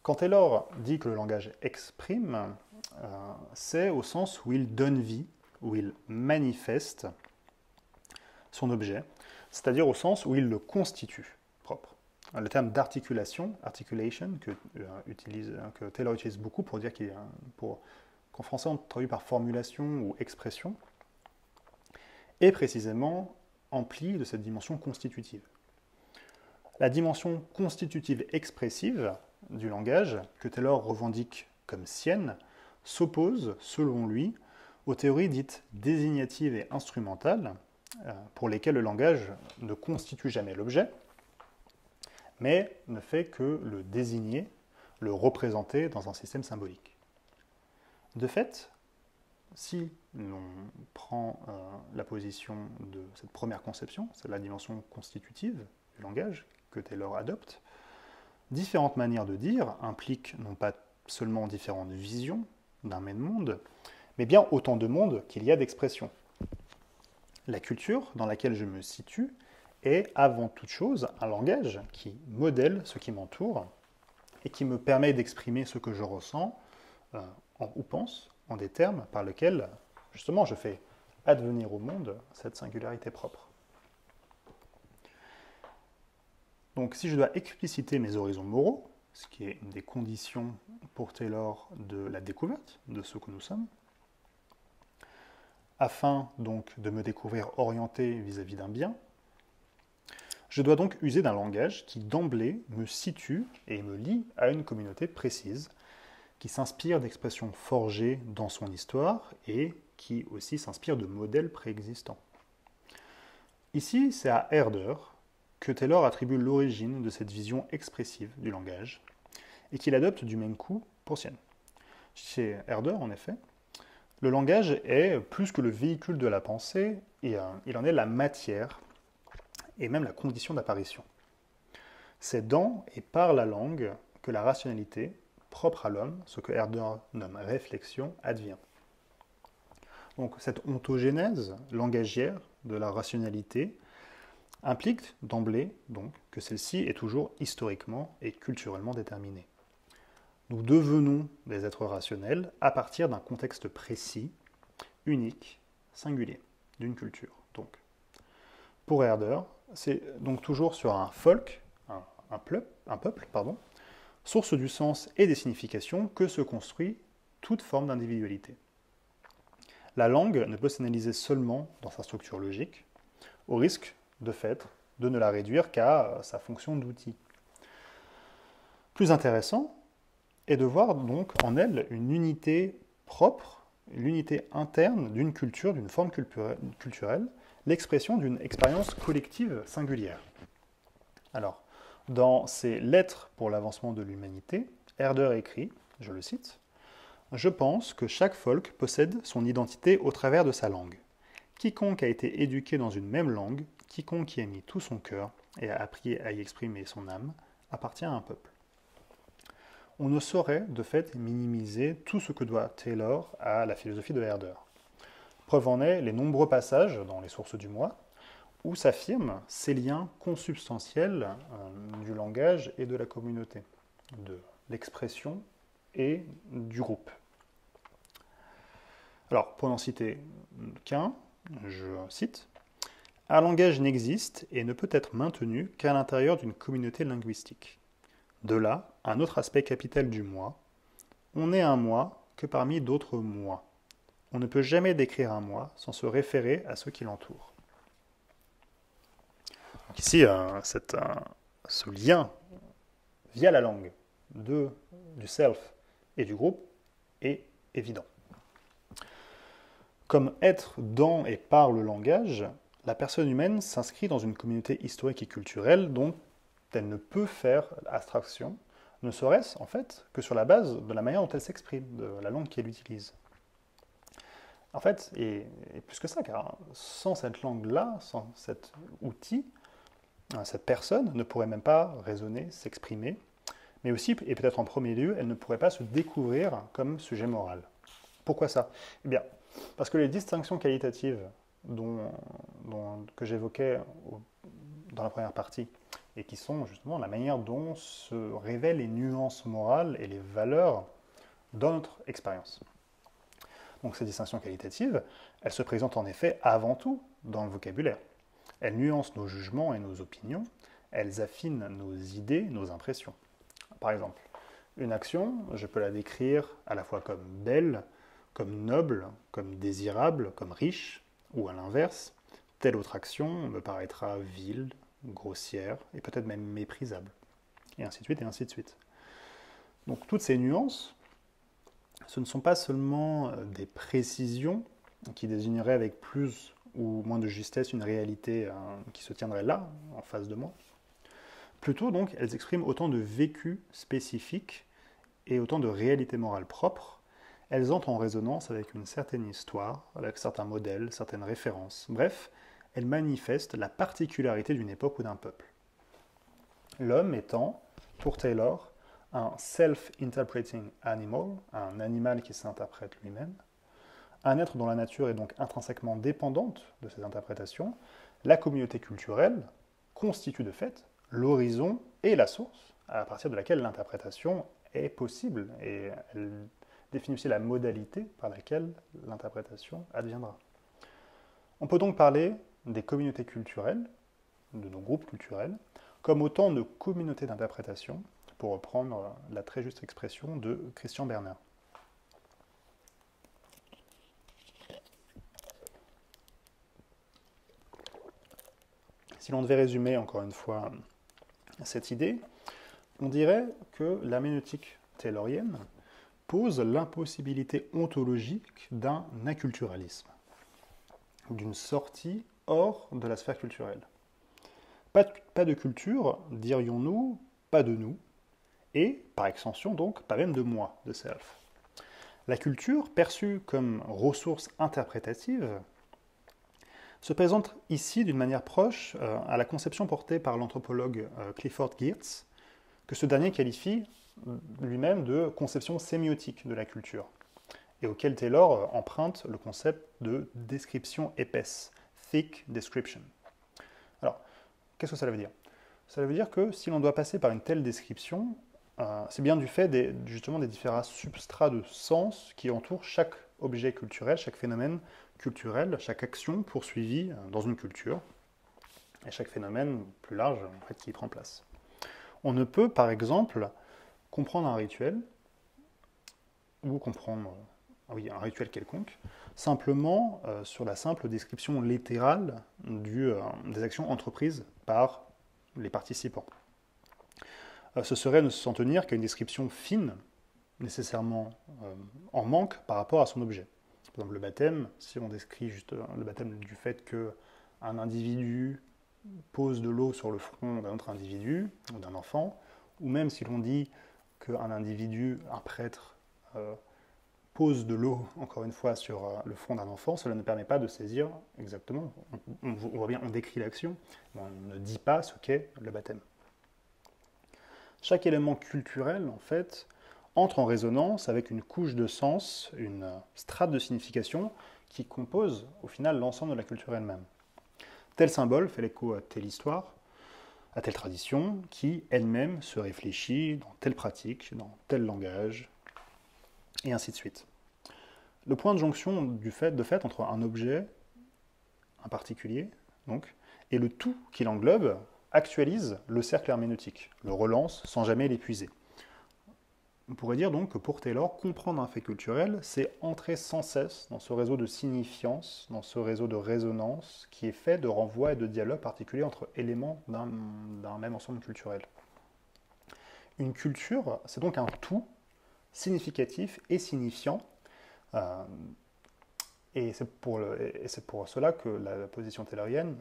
Quand Taylor dit que le langage exprime, c'est au sens où il donne vie, où il manifeste son objet, c'est-à-dire au sens où il le constitue propre. Le terme d'articulation, articulation, que Taylor utilise beaucoup pour dire qu'en français on traduit par formulation ou expression, est précisément empli de cette dimension constitutive. La dimension constitutive expressive du langage, que Taylor revendique comme sienne, s'oppose, selon lui, aux théories dites désignatives et instrumentales, pour lesquelles le langage ne constitue jamais l'objet, mais ne fait que le désigner, le représenter dans un système symbolique. De fait, si l'on prend la position de cette première conception, c'est la dimension constitutive du langage que Taylor adopte, différentes manières de dire impliquent non pas seulement différentes visions d'un même monde, mais bien autant de mondes qu'il y a d'expressions. La culture dans laquelle je me situe est avant toute chose un langage qui modèle ce qui m'entoure et qui me permet d'exprimer ce que je ressens ou pense en des termes par lesquels, justement, je fais advenir au monde cette singularité propre. Donc, si je dois expliciter mes horizons moraux, ce qui est une des conditions pour Taylor de la découverte de ce que nous sommes, afin donc de me découvrir orienté vis-à-vis d'un bien, je dois donc user d'un langage qui d'emblée me situe et me lie à une communauté précise, qui s'inspire d'expressions forgées dans son histoire et qui aussi s'inspire de modèles préexistants. Ici, c'est à Herder que Taylor attribue l'origine de cette vision expressive du langage et qu'il adopte du même coup pour sienne. Chez Herder, en effet, le langage est plus que le véhicule de la pensée, il en est la matière et même la condition d'apparition. C'est dans et par la langue que la rationalité, propre à l'homme, ce que Herder nomme réflexion, advient. Donc cette ontogénèse langagière de la rationalité implique d'emblée donc que celle-ci est toujours historiquement et culturellement déterminée. Nous devenons des êtres rationnels à partir d'un contexte précis, unique, singulier, d'une culture. Donc, pour Herder, c'est donc toujours sur un folk, un peuple, source du sens et des significations que se construit toute forme d'individualité. La langue ne peut s'analyser seulement dans sa structure logique, au risque, de fait, de ne la réduire qu'à sa fonction d'outil. Plus intéressant est de voir donc en elle une unité propre, l'unité interne d'une culture, d'une forme culturelle, l'expression d'une expérience collective singulière. Alors, dans ses Lettres pour l'avancement de l'humanité, Herder écrit, je le cite, « Je pense que chaque folk possède son identité au travers de sa langue. Quiconque a été éduqué dans une même langue, quiconque y a mis tout son cœur, et a appris à y exprimer son âme, appartient à un peuple. On ne saurait, de fait, minimiser tout ce que doit Taylor à la philosophie de Herder. Preuve en est les nombreux passages dans les sources du moi où s'affirment ces liens consubstantiels du langage et de la communauté, de l'expression et du groupe. Alors, pour n'en citer qu'un, je cite, « Un langage n'existe et ne peut être maintenu qu'à l'intérieur d'une communauté linguistique. De là, un autre aspect capital du moi. On n'est un moi que parmi d'autres moi. On ne peut jamais décrire un moi sans se référer à ceux qui l'entourent. » Donc ici, ce lien via la langue du self et du groupe est évident. Comme être dans et par le langage, la personne humaine s'inscrit dans une communauté historique et culturelle dont elle ne peut faire abstraction, ne serait-ce en fait que sur la base de la manière dont elle s'exprime, de la langue qu'elle utilise. En fait, et plus que ça, car sans cette langue-là, sans cet outil, cette personne ne pourrait même pas raisonner, s'exprimer, mais aussi, et peut-être en premier lieu, elle ne pourrait pas se découvrir comme sujet moral. Pourquoi ça? Eh bien, parce que les distinctions qualitatives que j'évoquais dans la première partie, et qui sont justement la manière dont se révèlent les nuances morales et les valeurs dans notre expérience. Donc ces distinctions qualitatives, elles se présentent en effet avant tout dans le vocabulaire. Elles nuancent nos jugements et nos opinions, elles affinent nos idées, nos impressions. Par exemple, une action, je peux la décrire à la fois comme belle, comme noble, comme désirable, comme riche, ou à l'inverse, telle autre action me paraîtra vile, grossière, et peut-être même méprisable. Et ainsi de suite, et ainsi de suite. Donc toutes ces nuances, ce ne sont pas seulement des précisions qui désigneraient avec plus ou moins de justesse une réalité qui se tiendrait là, en face de moi. Plutôt, donc, elles expriment autant de vécus spécifiques et autant de réalités morales propres. Elles entrent en résonance avec une certaine histoire, avec certains modèles, certaines références. Bref, elles manifestent la particularité d'une époque ou d'un peuple. L'homme étant, pour Taylor, un self-interpreting animal, un animal qui s'interprète lui-même, un être dont la nature est donc intrinsèquement dépendante de ses interprétations, la communauté culturelle constitue de fait l'horizon et la source à partir de laquelle l'interprétation est possible, et elle définit aussi la modalité par laquelle l'interprétation adviendra. On peut donc parler des communautés culturelles, de nos groupes culturels, comme autant de communautés d'interprétation, pour reprendre la très juste expression de Christian Berner. Si l'on devait résumer encore une fois cette idée, on dirait que l'herméneutique taylorienne pose l'impossibilité ontologique d'un acculturalisme, d'une sortie hors de la sphère culturelle. Pas de culture, dirions-nous, pas de nous, et, par extension donc, pas même de moi, de self. La culture, perçue comme ressource interprétative, se présente ici d'une manière proche à la conception portée par l'anthropologue Clifford Geertz, que ce dernier qualifie lui-même de conception sémiotique de la culture, et auquel Taylor emprunte le concept de description épaisse, thick description. Alors, qu'est-ce que cela veut dire? Cela veut dire que si l'on doit passer par une telle description, c'est bien du fait justement des différents substrats de sens qui entourent chaque objet culturel, chaque phénomène culturel, chaque action poursuivie dans une culture, et chaque phénomène plus large en fait, qui y prend place. On ne peut, par exemple, comprendre un rituel, ou comprendre un rituel quelconque, simplement sur la simple description littérale des actions entreprises par les participants. Ce serait ne s'en tenir qu'à une description fine, nécessairement en manque par rapport à son objet. Par exemple, le baptême, si on décrit juste le baptême du fait qu'un individu pose de l'eau sur le front d'un autre individu, ou d'un enfant, ou même si l'on dit qu'un individu, un prêtre, pose de l'eau, encore une fois, sur le front d'un enfant, cela ne permet pas de saisir exactement. On voit bien, on décrit l'action, mais on ne dit pas ce qu'est le baptême. Chaque élément culturel, en fait, entre en résonance avec une couche de sens, une strate de signification qui compose, au final, l'ensemble de la culture elle-même. Tel symbole fait l'écho à telle histoire, à telle tradition, qui elle-même se réfléchit dans telle pratique, dans tel langage, et ainsi de suite. Le point de jonction de fait entre un objet, un particulier, donc, et le tout qui l'englobe, actualise le cercle herméneutique, le relance sans jamais l'épuiser. On pourrait dire donc que pour Taylor, comprendre un fait culturel, c'est entrer sans cesse dans ce réseau de signifiance, dans ce réseau de résonance qui est fait de renvoi et de dialogue particuliers entre éléments d'un même ensemble culturel. Une culture, c'est donc un tout significatif et signifiant, et c'est pour cela que la position taylorienne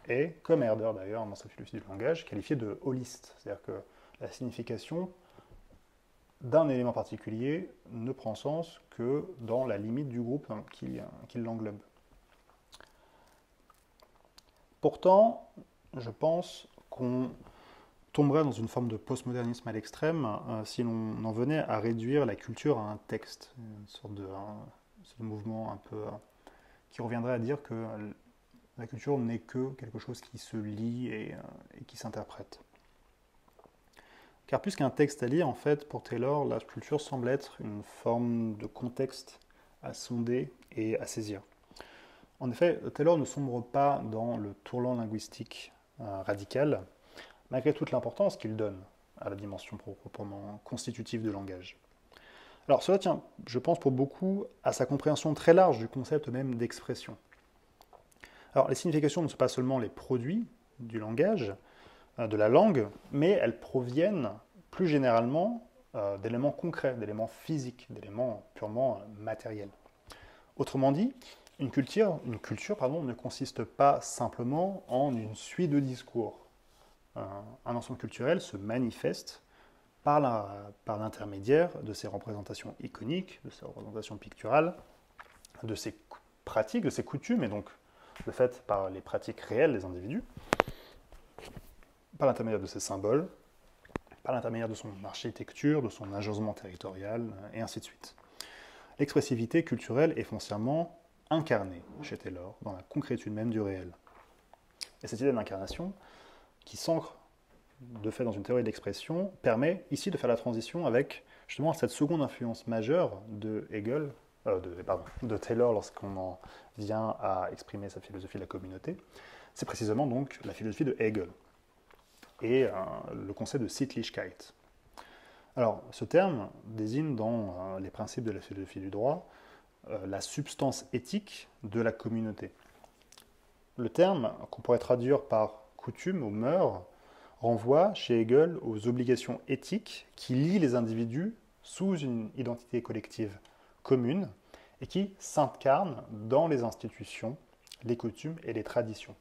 est, comme Herder d'ailleurs dans sa philosophie du langage, qualifiée de holiste, c'est-à-dire que la signification d'un élément particulier ne prend sens que dans la limite du groupe qui l'englobe. Pourtant, je pense qu'on tomberait dans une forme de postmodernisme à l'extrême si l'on en venait à réduire la culture à un texte, une sorte de mouvement un peu qui reviendrait à dire que la culture n'est que quelque chose qui se lit et qui s'interprète. Car plus qu'un texte à lire, en fait, pour Taylor, la culture semble être une forme de contexte à sonder et à saisir. En effet, Taylor ne sombre pas dans le tourlant linguistique radical, malgré toute l'importance qu'il donne à la dimension proprement constitutive de langage. Alors cela tient, je pense, pour beaucoup à sa compréhension très large du concept même d'expression. Alors les significations ne sont pas seulement les produits du langage, de la langue, mais elles proviennent plus généralement d'éléments concrets, d'éléments physiques, d'éléments purement matériels. Autrement dit, une culture ne consiste pas simplement en une suite de discours. Un ensemble culturel se manifeste par l'intermédiaire de ses représentations iconiques, de ses représentations picturales, de ses pratiques, de ses coutumes, et donc de fait par les pratiques réelles des individus, par l'intermédiaire de ses symboles, par l'intermédiaire de son architecture, de son agencement territorial, et ainsi de suite. L'expressivité culturelle est foncièrement incarnée chez Taylor dans la concrétude même du réel. Et cette idée d'incarnation, qui s'ancre de fait dans une théorie de l'expression, permet ici de faire la transition avec justement cette seconde influence majeure de Taylor lorsqu'on en vient à exprimer sa philosophie de la communauté. C'est précisément donc la philosophie de Hegel et le concept de Sittlichkeit. Alors, ce terme désigne dans les principes de la philosophie du droit la substance éthique de la communauté. Le terme, qu'on pourrait traduire par coutume ou mœurs, renvoie chez Hegel aux obligations éthiques qui lient les individus sous une identité collective commune et qui s'incarnent dans les institutions, les coutumes et les traditions.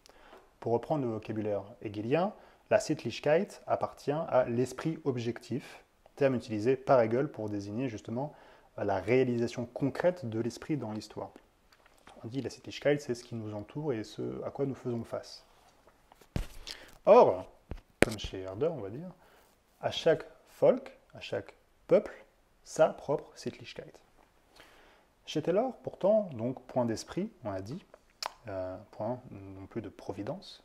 Pour reprendre le vocabulaire hegelien, la Sittlichkeit appartient à l'esprit objectif, terme utilisé par Hegel pour désigner justement la réalisation concrète de l'esprit dans l'histoire. On dit la Sittlichkeit, c'est ce qui nous entoure et ce à quoi nous faisons face. Or, comme chez Herder, on va dire, à chaque folk, à chaque peuple, sa propre Sittlichkeit. Chez Taylor, pourtant, donc point d'esprit, on l'a dit, point non plus de providence.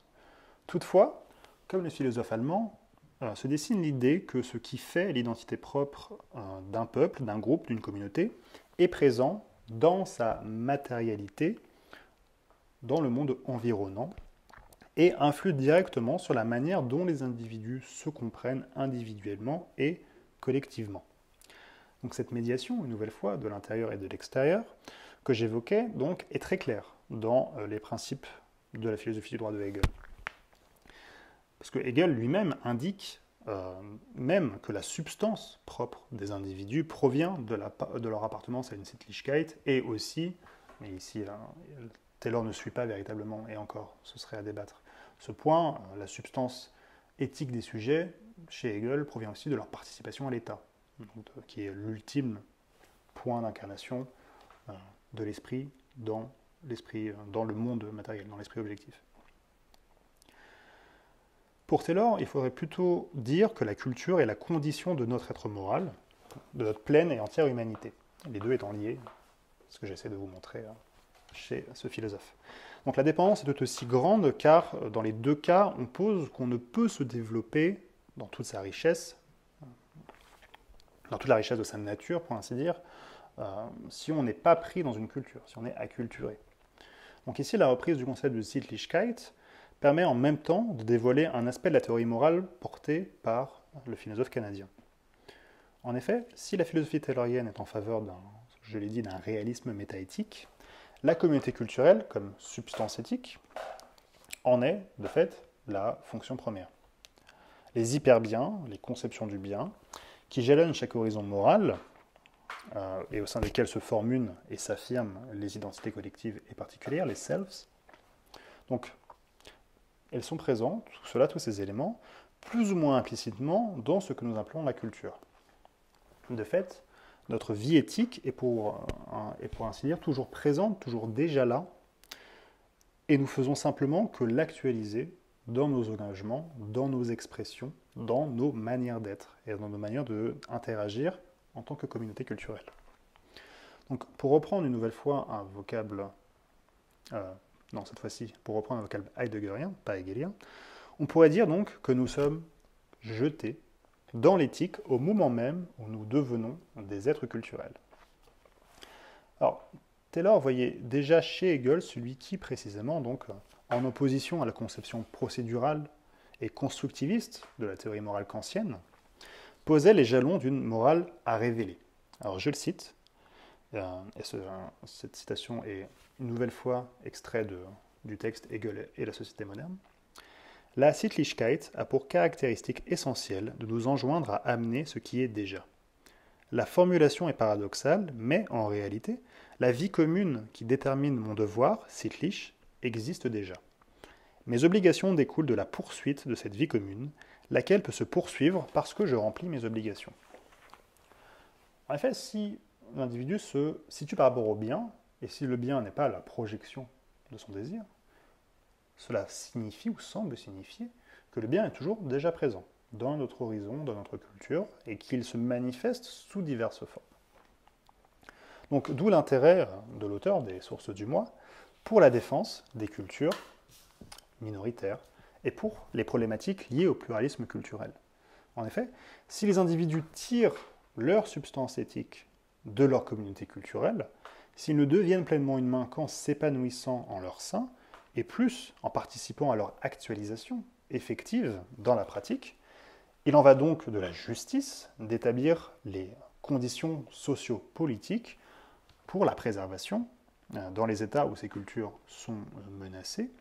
Toutefois, comme les philosophes allemands, se dessine l'idée que ce qui fait l'identité propre d'un peuple, d'un groupe, d'une communauté, est présent dans sa matérialité, dans le monde environnant, et influe directement sur la manière dont les individus se comprennent individuellement et collectivement. Donc cette médiation, une nouvelle fois, de l'intérieur et de l'extérieur, que j'évoquais, donc, est très claire dans les principes de la philosophie du droit de Hegel. Parce que Hegel lui-même indique même que la substance propre des individus provient de leur appartenance à une Sittlichkeit et aussi, mais ici Taylor ne suit pas véritablement, et encore, ce serait à débattre, ce point, la substance éthique des sujets, chez Hegel, provient aussi de leur participation à l'État, qui est l'ultime point d'incarnation de l'esprit dans le monde matériel, dans l'esprit objectif. Pour Taylor, il faudrait plutôt dire que la culture est la condition de notre être moral, de notre pleine et entière humanité. Les deux étant liés, ce que j'essaie de vous montrer chez ce philosophe. Donc la dépendance est tout aussi grande car dans les deux cas, on pose qu'on ne peut se développer dans toute sa richesse, dans toute la richesse de sa nature, pour ainsi dire, si on n'est pas pris dans une culture, si on est acculturé. Donc ici, la reprise du concept de Sittlichkeit permet en même temps de dévoiler un aspect de la théorie morale porté par le philosophe canadien. En effet, si la philosophie taylorienne est en faveur je l'ai dit, d'un réalisme métaéthique, la communauté culturelle, comme substance éthique, en est, de fait, la fonction première. Les hyperbiens, les conceptions du bien, qui jalonnent chaque horizon moral, et au sein desquels se forment une et s'affirment les identités collectives et particulières, les selves. Donc, elles sont présentes, tous ces éléments, plus ou moins implicitement dans ce que nous appelons la culture. De fait, notre vie éthique est pour ainsi dire toujours présente, toujours déjà là, et nous faisons simplement que l'actualiser dans nos engagements, dans nos expressions, dans nos manières d'être et dans nos manières d'interagir en tant que communauté culturelle. Donc, pour reprendre une nouvelle fois un vocable, cette fois-ci, pour reprendre un vocable heideggerien, pas hegelien, on pourrait dire donc que nous sommes jetés dans l'éthique au moment même où nous devenons des êtres culturels. Alors, Taylor voyait déjà chez Hegel celui qui, précisément, donc, en opposition à la conception procédurale et constructiviste de la théorie morale kantienne, posait les jalons d'une morale à révéler. Alors, je le cite, et cette citation est une nouvelle fois extrait du texte Hegel et la société moderne. La Sittlichkeit a pour caractéristique essentielle de nous enjoindre à amener ce qui est déjà. La formulation est paradoxale, mais en réalité, la vie commune qui détermine mon devoir, sittlich, existe déjà. Mes obligations découlent de la poursuite de cette vie commune, laquelle peut se poursuivre parce que je remplis mes obligations. En effet, si l'individu se situe par rapport au bien, et si le bien n'est pas la projection de son désir, cela signifie ou semble signifier que le bien est toujours déjà présent dans notre horizon, dans notre culture, et qu'il se manifeste sous diverses formes. Donc, d'où l'intérêt de l'auteur des Sources du Moi pour la défense des cultures minoritaires et pour les problématiques liées au pluralisme culturel. En effet, si les individus tirent leur substance éthique de leur communauté culturelle, s'ils ne deviennent pleinement humains qu'en s'épanouissant en leur sein, et plus en participant à leur actualisation effective dans la pratique, il en va donc de la justice d'établir les conditions socio-politiques pour la préservation, dans les États où ces cultures sont menacées,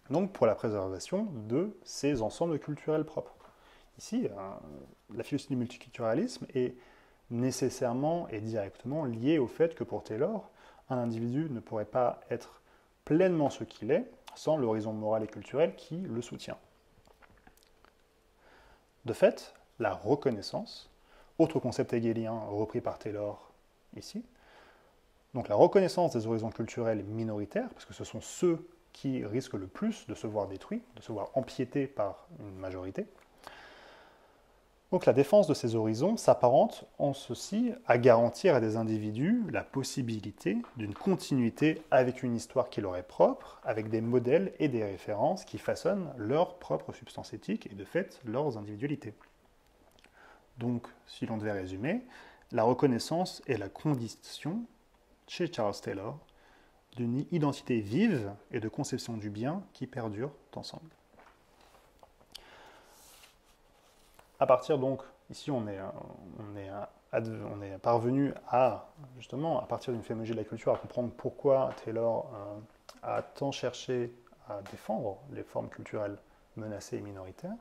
donc pour la préservation de ces ensembles culturels propres. Ici, la philosophie du multiculturalisme est nécessairement et directement liée au fait que pour Taylor, un individu ne pourrait pas être pleinement ce qu'il est, sans l'horizon moral et culturel qui le soutient. De fait, la reconnaissance, autre concept hegelien repris par Taylor ici, donc la reconnaissance des horizons culturels minoritaires, parce que ce sont ceux qui risquent le plus de se voir détruits, de se voir empiétés par une majorité. Donc la défense de ces horizons s'apparente en ceci à garantir à des individus la possibilité d'une continuité avec une histoire qui leur est propre, avec des modèles et des références qui façonnent leur propre substance éthique et de fait leurs individualités. Donc, si l'on devait résumer, la reconnaissance est la condition, chez Charles Taylor, d'une identité vive et de conception du bien qui perdurent ensemble. À partir donc, ici on est parvenu à, justement, à partir d'une phénoménologie de la culture, à comprendre pourquoi Taylor a tant cherché à défendre les formes culturelles menacées et minoritaires.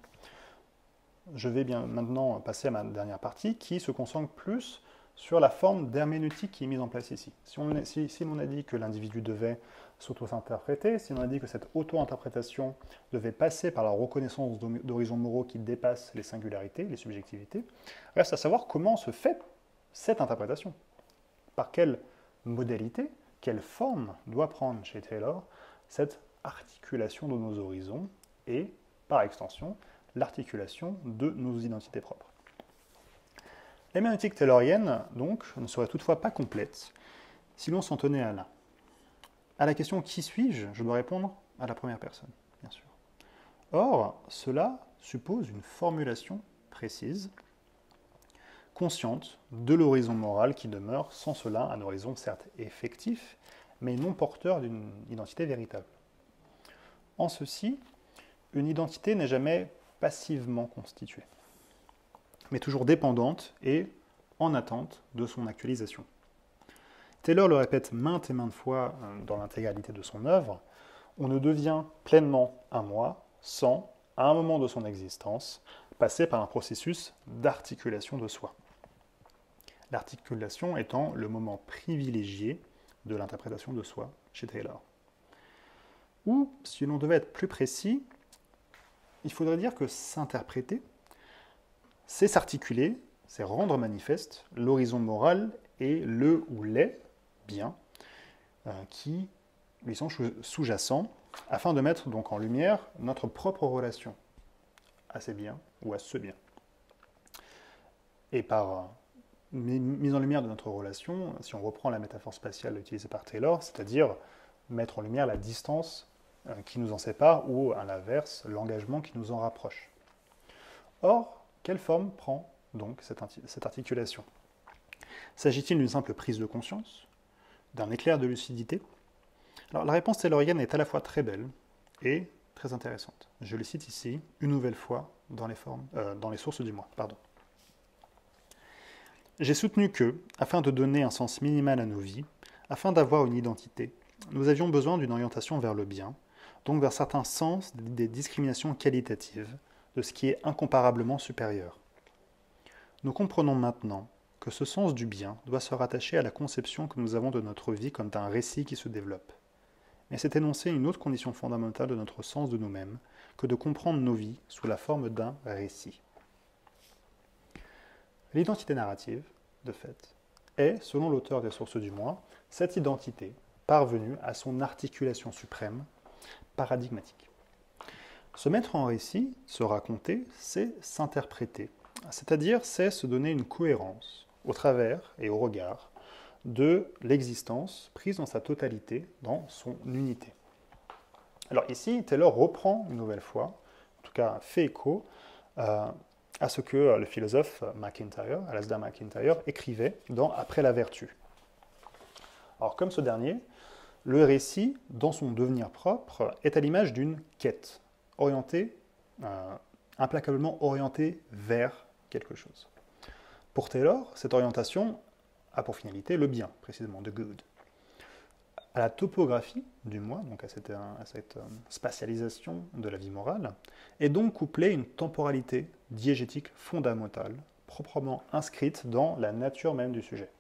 Je vais bien maintenant passer à ma dernière partie qui se concentre plus sur la forme d'herméneutique qui est mise en place ici. Si l'on a dit que l'individu devait s'auto-interpréter, si l'on a dit que cette auto-interprétation devait passer par la reconnaissance d'horizons moraux qui dépassent les singularités, les subjectivités, reste à savoir comment se fait cette interprétation. Par quelle modalité, quelle forme doit prendre chez Taylor cette articulation de nos horizons et, par extension, l'articulation de nos identités propres. L'herméneutique taylorienne, donc, ne serait toutefois pas complète si l'on s'en tenait à là. À la question « qui suis-je ?», je dois répondre à la première personne, bien sûr. Or, cela suppose une formulation précise, consciente de l'horizon moral qui demeure sans cela un horizon certes effectif, mais non porteur d'une identité véritable. En ceci, une identité n'est jamais passivement constituée, mais toujours dépendante et en attente de son actualisation. Taylor le répète maintes et maintes fois dans l'intégralité de son œuvre, on ne devient pleinement un moi sans, à un moment de son existence, passer par un processus d'articulation de soi. L'articulation étant le moment privilégié de l'interprétation de soi chez Taylor. Ou, si l'on devait être plus précis, il faudrait dire que s'interpréter, c'est s'articuler, c'est rendre manifeste l'horizon moral et le ou les biens qui lui sont sous-jacents, afin de mettre donc en lumière notre propre relation à ces biens ou à ce bien. Et par mise en lumière de notre relation, si on reprend la métaphore spatiale utilisée par Taylor, c'est-à-dire mettre en lumière la distance qui nous en sépare ou, à l'inverse, l'engagement qui nous en rapproche. Or, quelle forme prend donc cette articulation ? S'agit-il d'une simple prise de conscience, d'un éclair de lucidité ? Alors, la réponse taylorienne est à la fois très belle et très intéressante. Je le cite ici, une nouvelle fois, dans les sources du moi. J'ai soutenu que, afin de donner un sens minimal à nos vies, afin d'avoir une identité, nous avions besoin d'une orientation vers le bien, donc vers certains sens des discriminations qualitatives, de ce qui est incomparablement supérieur. Nous comprenons maintenant que ce sens du bien doit se rattacher à la conception que nous avons de notre vie comme d'un récit qui se développe. Mais c'est énoncer une autre condition fondamentale de notre sens de nous-mêmes que de comprendre nos vies sous la forme d'un récit. L'identité narrative, de fait, est, selon l'auteur des Sources du Moi, cette identité parvenue à son articulation suprême, paradigmatique. Se mettre en récit, se raconter, c'est s'interpréter, c'est-à-dire c'est se donner une cohérence au travers et au regard de l'existence prise dans sa totalité, dans son unité. Alors ici, Taylor reprend une nouvelle fois, en tout cas fait écho, à ce que le philosophe MacIntyre, Alasdair MacIntyre, écrivait dans Après la vertu. Alors comme ce dernier, le récit, dans son devenir propre, est à l'image d'une quête, orientée, implacablement orientée vers quelque chose. Pour Taylor, cette orientation a pour finalité le bien, précisément, the good. À la topographie du moi, donc à cette spatialisation de la vie morale, est donc couplée une temporalité diégétique fondamentale, proprement inscrite dans la nature même du sujet.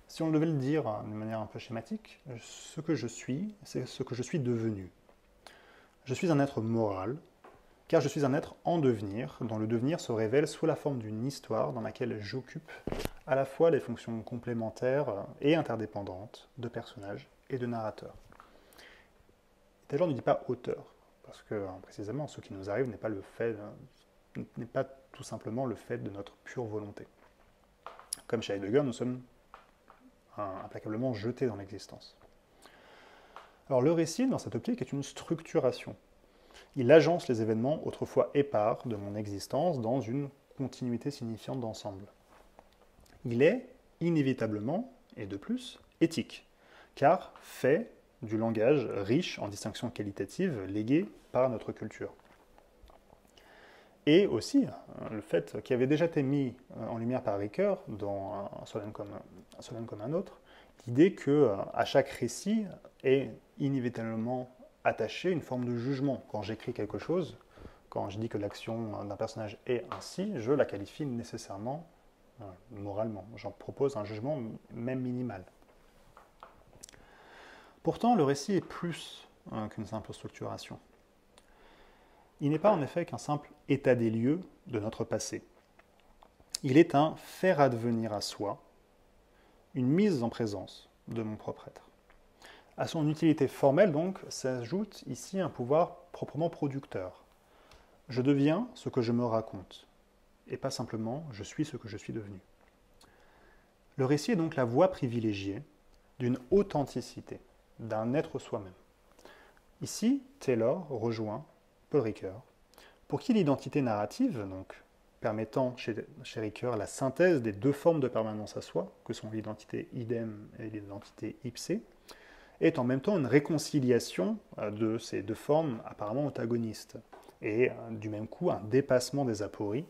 Si on devait le dire de manière un peu schématique, ce que je suis, c'est ce que je suis devenu. Je suis un être moral, car je suis un être en devenir, dont le devenir se révèle sous la forme d'une histoire dans laquelle j'occupe à la fois les fonctions complémentaires et interdépendantes de personnage et de narrateur. Taylor ne dit pas auteur, parce que précisément ce qui nous arrive n'est pas tout simplement le fait de notre pure volonté. Comme chez Heidegger, nous sommes implacablement jetés dans l'existence. Alors le récit, dans cette optique, est une structuration. Il agence les événements autrefois épars de mon existence dans une continuité signifiante d'ensemble. Il est inévitablement, et de plus, éthique, car fait du langage riche en distinctions qualitatives léguées par notre culture. Et aussi, le fait qui avait déjà été mis en lumière par Ricoeur dans Un Solem comme un autre, l'idée qu'à chaque récit est inévitablement attachée une forme de jugement. Quand j'écris quelque chose, quand je dis que l'action d'un personnage est ainsi, je la qualifie nécessairement moralement. J'en propose un jugement même minimal. Pourtant, le récit est plus qu'une simple structuration. Il n'est pas en effet qu'un simple état des lieux de notre passé. Il est un faire advenir à soi une mise en présence de mon propre être. À son utilité formelle, donc, s'ajoute ici un pouvoir proprement producteur. Je deviens ce que je me raconte, et pas simplement je suis ce que je suis devenu. Le récit est donc la voie privilégiée d'une authenticité, d'un être soi-même. Ici, Taylor rejoint Paul Ricoeur, pour qui l'identité narrative, donc permettant chez Ricoeur la synthèse des deux formes de permanence à soi, que sont l'identité idem et l'identité ipse, est en même temps une réconciliation de ces deux formes apparemment antagonistes, et du même coup un dépassement des apories,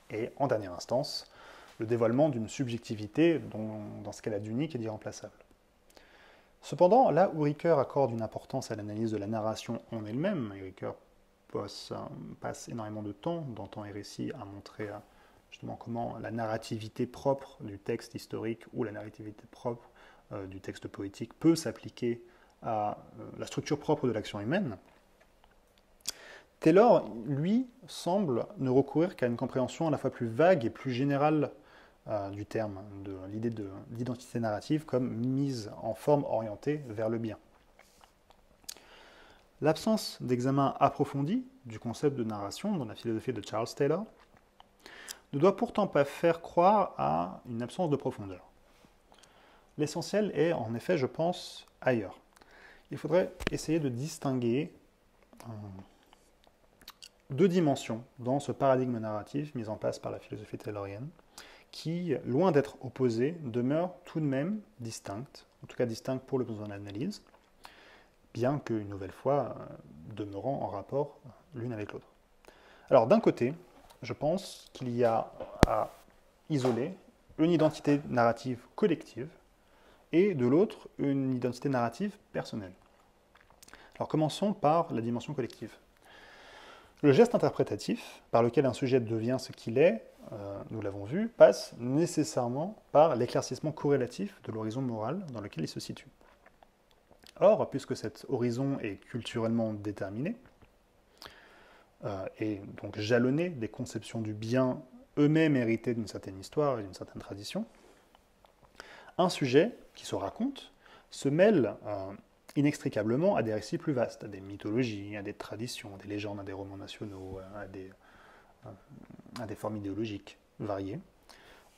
et en dernière instance, le dévoilement d'une subjectivité dans ce qu'elle a d'unique et d'irremplaçable. Cependant, là où Ricoeur accorde une importance à l'analyse de la narration en elle-même, et Ricoeur passe énormément de temps dans Temps et Récit à montrer justement comment la narrativité propre du texte historique ou la narrativité propre du texte poétique peut s'appliquer à la structure propre de l'action humaine, Taylor, lui, semble ne recourir qu'à une compréhension à la fois plus vague et plus générale du terme, de l'idée d'identité narrative comme mise en forme orientée vers le bien. L'absence d'examen approfondi du concept de narration dans la philosophie de Charles Taylor ne doit pourtant pas faire croire à une absence de profondeur. L'essentiel est, en effet, je pense, ailleurs. Il faudrait essayer de distinguer deux dimensions dans ce paradigme narratif mis en place par la philosophie taylorienne, qui, loin d'être opposées, demeurent tout de même distinctes, en tout cas distinctes pour le besoin d'analyse, bien qu'une nouvelle fois, demeurant en rapport l'une avec l'autre. Alors d'un côté, je pense qu'il y a à isoler une identité narrative collective, et de l'autre, une identité narrative personnelle. Alors commençons par la dimension collective. Le geste interprétatif, par lequel un sujet devient ce qu'il est, nous l'avons vu, passe nécessairement par l'éclaircissement corrélatif de l'horizon moral dans lequel il se situe. Or, puisque cet horizon est culturellement déterminé, et donc jalonné des conceptions du bien eux-mêmes héritées d'une certaine histoire et d'une certaine tradition, un sujet qui se raconte se mêle inextricablement à des récits plus vastes, à des mythologies, à des traditions, à des légendes, à des romans nationaux, à des formes idéologiques variées,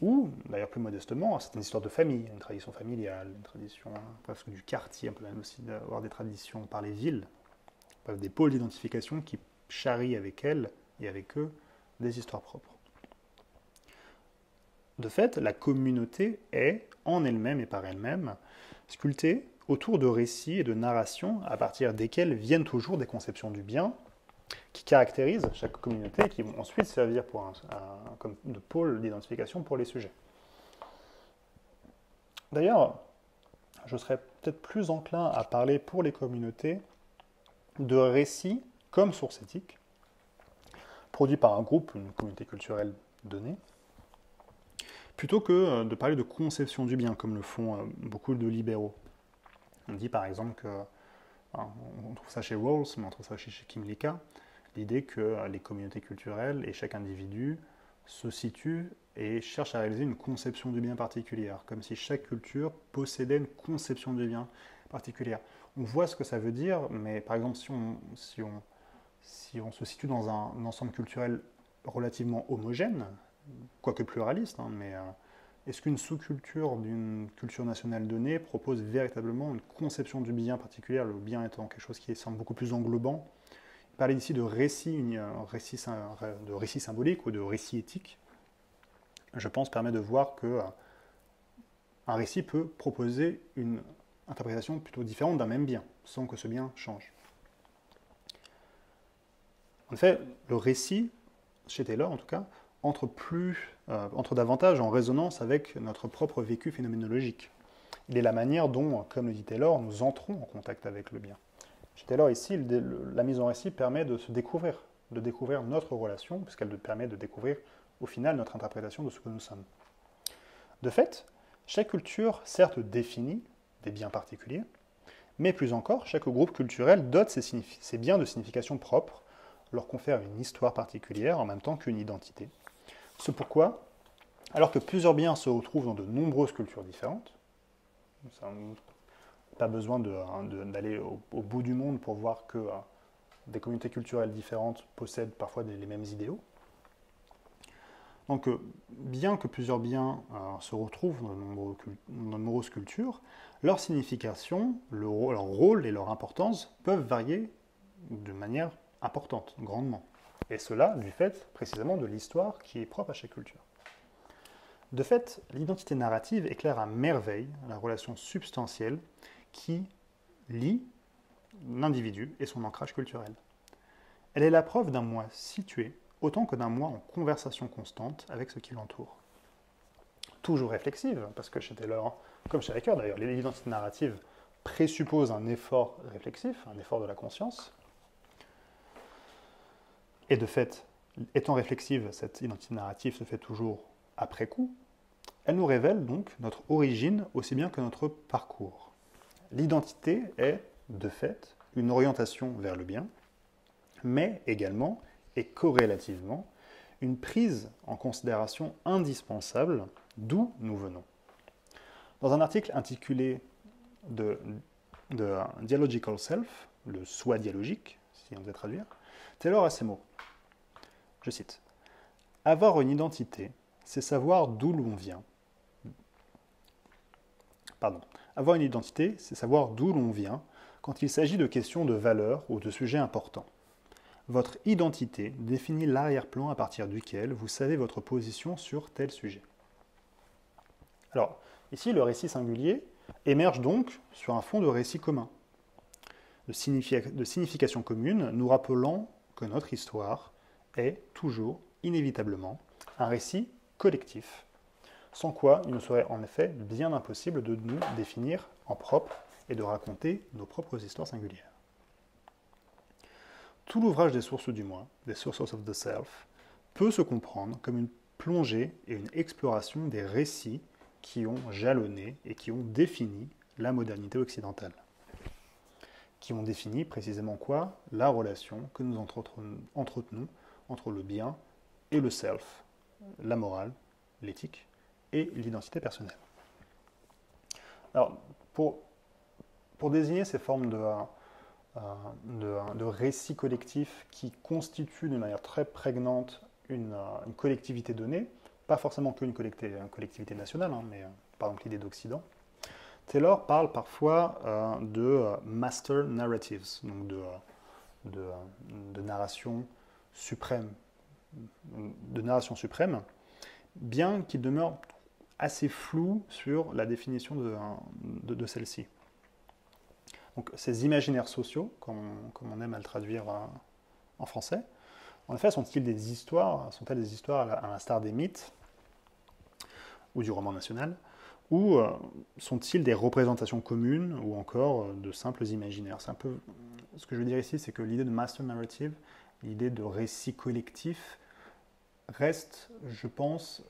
ou, d'ailleurs plus modestement, à certaines histoires de famille, une tradition familiale, une tradition presque du quartier, on peut même aussi avoir des traditions par les villes, des pôles d'identification qui charrient avec elles et avec eux des histoires propres. De fait, la communauté est, en elle-même et par elle-même, sculptée autour de récits et de narrations à partir desquels viennent toujours des conceptions du bien qui caractérisent chaque communauté et qui vont ensuite servir comme de pôle d'identification pour les sujets. D'ailleurs, je serais peut-être plus enclin à parler pour les communautés de récits comme source éthique, produits par un groupe, une communauté culturelle donnée, plutôt que de parler de conception du bien, comme le font beaucoup de libéraux. On dit par exemple que, on trouve ça chez Rawls, mais on trouve ça chez Kymlicka, l'idée que les communautés culturelles et chaque individu se situe et cherche à réaliser une conception du bien particulière, comme si chaque culture possédait une conception du bien particulière. On voit ce que ça veut dire, mais par exemple, si on se situe dans un ensemble culturel relativement homogène, quoique pluraliste, mais est-ce qu'une sous-culture d'une culture nationale donnée propose véritablement une conception du bien particulière, le bien étant quelque chose qui semble beaucoup plus englobant? Parler ici de récit symbolique ou de récit éthique, je pense, permet de voir que un récit peut proposer une interprétation plutôt différente d'un même bien, sans que ce bien change. En effet, le récit, chez Taylor en tout cas, entre davantage en résonance avec notre propre vécu phénoménologique. Il est la manière dont, comme le dit Taylor, nous entrons en contact avec le bien. Chez Taylor, ici, la mise en récit permet de se découvrir, de découvrir notre relation, puisqu'elle permet de découvrir, au final, notre interprétation de ce que nous sommes. De fait, chaque culture, certes, définit des biens particuliers, mais plus encore, chaque groupe culturel dote ces biens de signification propre, leur confère une histoire particulière en même temps qu'une identité. C'est pourquoi, Alors que plusieurs biens se retrouvent dans de nombreuses cultures différentes, pas besoin d'aller au bout du monde pour voir que des communautés culturelles différentes possèdent parfois les mêmes idéaux. Donc, bien que plusieurs biens se retrouvent dans de nombreuses cultures, leur signification, leur rôle et leur importance peuvent varier de manière importante, grandement. Et cela du fait précisément de l'histoire qui est propre à chaque culture. De fait, l'identité narrative éclaire à merveille la relation substantielle qui lie l'individu et son ancrage culturel. Elle est la preuve d'un moi situé autant que d'un moi en conversation constante avec ce qui l'entoure. Toujours réflexive, parce que chez Taylor, comme chez Ricoeur d'ailleurs, l'identité narrative présuppose un effort réflexif, un effort de la conscience. Et de fait, étant réflexive, cette identité narrative se fait toujours après coup. Elle nous révèle donc notre origine aussi bien que notre parcours. L'identité est, de fait, une orientation vers le bien, mais également et corrélativement une prise en considération indispensable d'où nous venons. Dans un article intitulé de Dialogical Self, le soi dialogique, si on devait traduire, Taylor a ces mots. Je cite. « Avoir une identité, c'est savoir d'où l'on vient. » Pardon. Avoir une identité, c'est savoir d'où l'on vient quand il s'agit de questions de valeur ou de sujets importants. Votre identité définit l'arrière-plan à partir duquel vous savez votre position sur tel sujet. Alors, ici, le récit singulier émerge donc sur un fond de récit commun, de signification commune, nous rappelant que notre histoire est toujours, inévitablement, un récit collectif, sans quoi il nous serait en effet bien impossible de nous définir en propre et de raconter nos propres histoires singulières. Tout l'ouvrage des sources du moi, des Sources of the Self, peut se comprendre comme une plongée et une exploration des récits qui ont jalonné et qui ont défini la modernité occidentale. Qui ont défini précisément quoi? La relation que nous entretenons entre le bien et le self, la morale, l'éthique et l'identité personnelle. Alors, pour désigner ces formes de récits collectifs qui constituent de manière très prégnante une collectivité donnée, pas forcément qu'une collectivité nationale, mais par exemple l'idée d'Occident. Taylor parle parfois de master narratives, donc de narration suprême, bien qu'il demeure assez flou sur la définition de celle-ci. Donc, ces imaginaires sociaux, comme on aime à le traduire en français, en effet, sont-elles des histoires à l'instar des mythes ou du roman national, ou sont-ils des représentations communes ou encore de simples imaginaires? C'est un peu ce que je veux dire ici, c'est que l'idée de master narrative, l'idée de récit collectif, reste, je pense,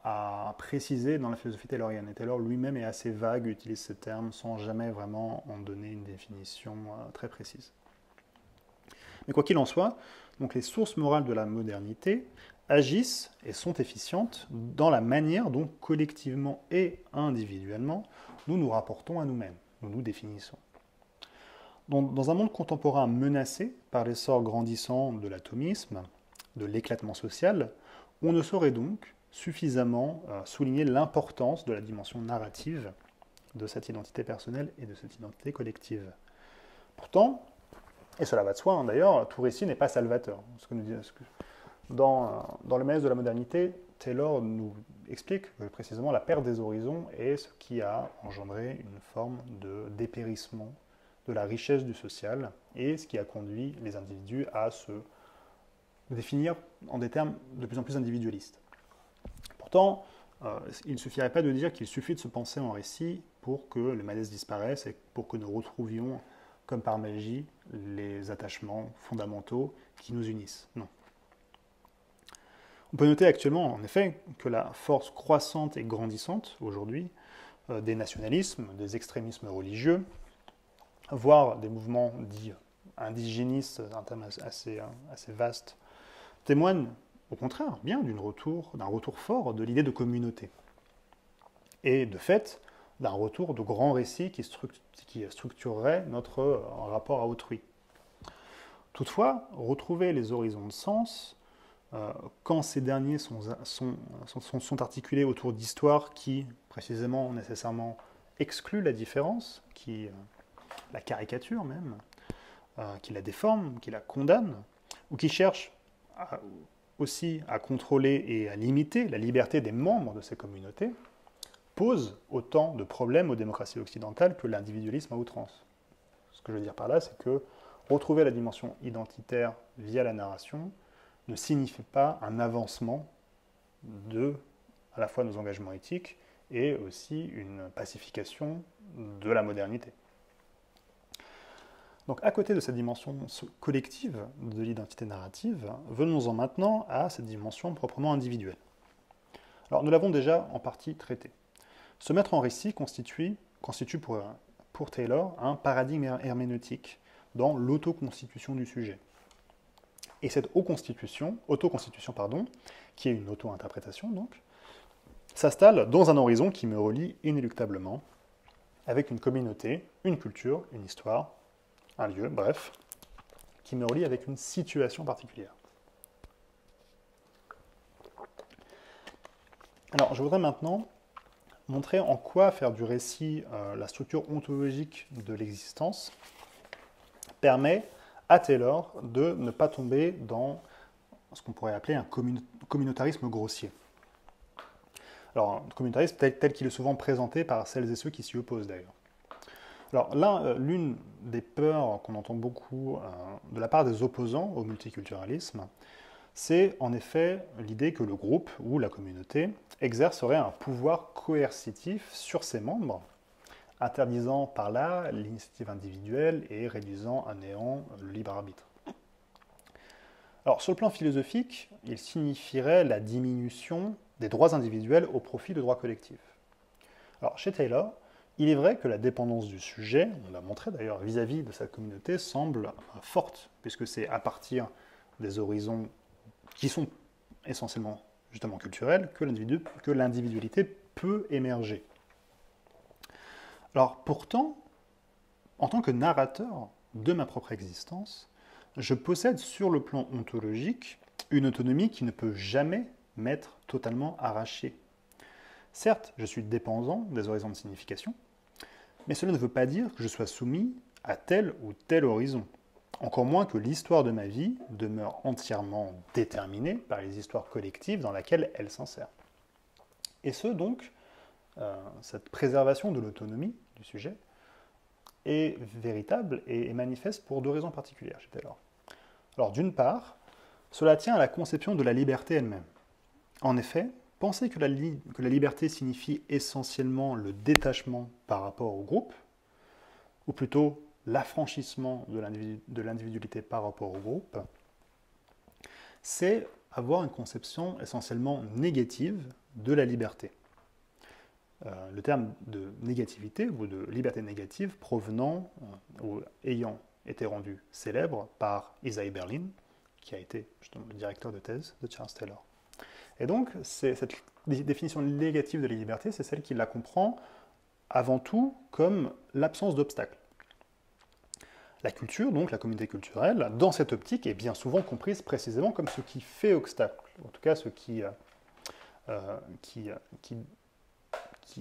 à préciser dans la philosophie taylorienne. Et Taylor lui-même est assez vague, utilise ce terme sans jamais vraiment en donner une définition très précise. Mais quoi qu'il en soit, donc les sources morales de la modernité agissent et sont efficientes dans la manière dont collectivement et individuellement nous nous rapportons à nous-mêmes, nous nous définissons. Dans un monde contemporain menacé par l'essor grandissant de l'atomisme, de l'éclatement social, on ne saurait donc suffisamment souligner l'importance de la dimension narrative de cette identité personnelle et de cette identité collective. Pourtant, et cela va de soi d'ailleurs, tout récit n'est pas salvateur. Dans le malaise de la modernité, Taylor nous explique que précisément la perte des horizons est ce qui a engendré une forme de dépérissement de la richesse du social et ce qui a conduit les individus à se définir en des termes de plus en plus individualistes. Pourtant, il ne suffirait pas de dire qu'il suffit de se penser en récit pour que le malaise disparaisse et pour que nous retrouvions, comme par magie, les attachements fondamentaux qui nous unissent. Non. On peut noter actuellement, en effet, que la force croissante et grandissante, aujourd'hui, des nationalismes, des extrémismes religieux, voire des mouvements dits indigénistes, un terme assez vaste, témoigne au contraire, bien d'un retour fort de l'idée de communauté. Et de fait, d'un retour de grands récits qui structurerait notre rapport à autrui. Toutefois, retrouver les horizons de sens, quand ces derniers sont articulés autour d'histoires qui, précisément, nécessairement, excluent la différence, qui la caricature même, qui la déforme, qui la condamne, ou qui cherchent aussi à contrôler et à limiter la liberté des membres de ces communautés, pose autant de problèmes aux démocraties occidentales que l'individualisme à outrance. Ce que je veux dire par là, c'est que retrouver la dimension identitaire via la narration ne signifie pas un avancement de, à la fois, nos engagements éthiques et aussi une pacification de la modernité. Donc, à côté de cette dimension collective de l'identité narrative, venons-en maintenant à cette dimension proprement individuelle. Alors, nous l'avons déjà en partie traité. Se mettre en récit constitue pour Taylor un paradigme herméneutique dans l'autoconstitution du sujet. Et cette autoconstitution, qui est une auto-interprétation donc, s'installe dans un horizon qui me relie inéluctablement avec une communauté, une culture, une histoire, un lieu, bref, qui me relie avec une situation particulière. Alors, je voudrais maintenant montrer en quoi faire du récit la structure ontologique de l'existence permet à Taylor de ne pas tomber dans ce qu'on pourrait appeler un communautarisme grossier. Alors, un communautarisme tel qu'il est souvent présenté par celles et ceux qui s'y opposent d'ailleurs. Alors là, l'une des peurs qu'on entend beaucoup de la part des opposants au multiculturalisme, c'est en effet l'idée que le groupe ou la communauté exercerait un pouvoir coercitif sur ses membres, interdisant par là l'initiative individuelle et réduisant à néant le libre arbitre. Alors sur le plan philosophique, il signifierait la diminution des droits individuels au profit de droits collectifs. Alors chez Taylor, il est vrai que la dépendance du sujet, on l'a montré d'ailleurs vis-à-vis de sa communauté, semble forte, puisque c'est à partir des horizons qui sont essentiellement justement culturels que l'individualité peut émerger. Alors pourtant, en tant que narrateur de ma propre existence, je possède sur le plan ontologique une autonomie qui ne peut jamais m'être totalement arrachée. Certes, je suis dépendant des horizons de signification, mais cela ne veut pas dire que je sois soumis à tel ou tel horizon. Encore moins que l'histoire de ma vie demeure entièrement déterminée par les histoires collectives dans lesquelles elle s'insère. Et ce, donc, cette préservation de l'autonomie du sujet est véritable et manifeste pour deux raisons particulières chez Taylor. Alors, d'une part, cela tient à la conception de la liberté elle-même. En effet, penser que la liberté signifie essentiellement le détachement par rapport au groupe, ou plutôt l'affranchissement de l'individualité par rapport au groupe, c'est avoir une conception essentiellement négative de la liberté. Le terme de négativité ou de liberté négative provenant ou ayant été rendu célèbre par Isaiah Berlin, qui a été justement le directeur de thèse de Charles Taylor. Et donc, cette définition négative de la liberté, c'est celle qui la comprend avant tout comme l'absence d'obstacles. La culture, donc la communauté culturelle, dans cette optique, est bien souvent comprise précisément comme ce qui fait obstacle, en tout cas ce qui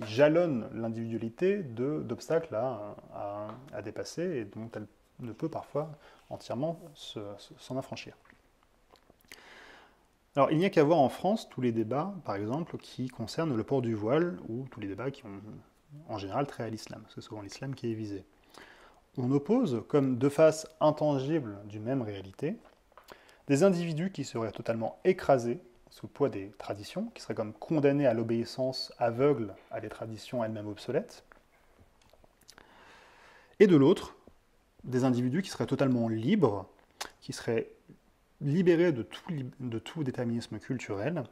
jalonne l'individualité d'obstacles à dépasser et dont elle ne peut parfois entièrement s'en affranchir. Alors, il n'y a qu'à voir en France tous les débats, par exemple, qui concernent le port du voile, ou tous les débats qui ont en général trait à l'islam, parce que c'est souvent l'islam qui est visé. On oppose, comme deux faces intangibles d'une même réalité, des individus qui seraient totalement écrasés sous le poids des traditions, qui seraient comme condamnés à l'obéissance aveugle à des traditions elles-mêmes obsolètes, et de l'autre, des individus qui seraient totalement libres, qui seraient libérés de tout déterminisme culturel,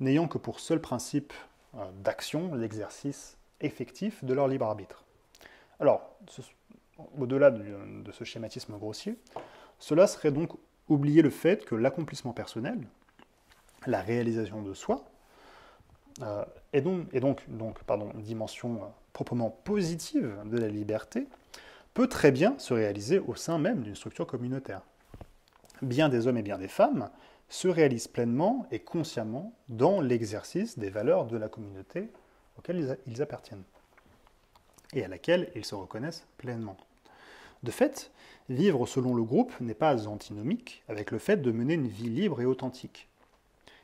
n'ayant que pour seul principe d'action l'exercice effectif de leur libre arbitre. Alors, au-delà de ce schématisme grossier, cela serait donc oublier le fait que l'accomplissement personnel, la réalisation de soi, une dimension proprement positive de la liberté, peut très bien se réaliser au sein même d'une structure communautaire. Bien des hommes et bien des femmes se réalisent pleinement et consciemment dans l'exercice des valeurs de la communauté auxquelles ils appartiennent et à laquelle ils se reconnaissent pleinement. De fait, vivre selon le groupe n'est pas antinomique avec le fait de mener une vie libre et authentique.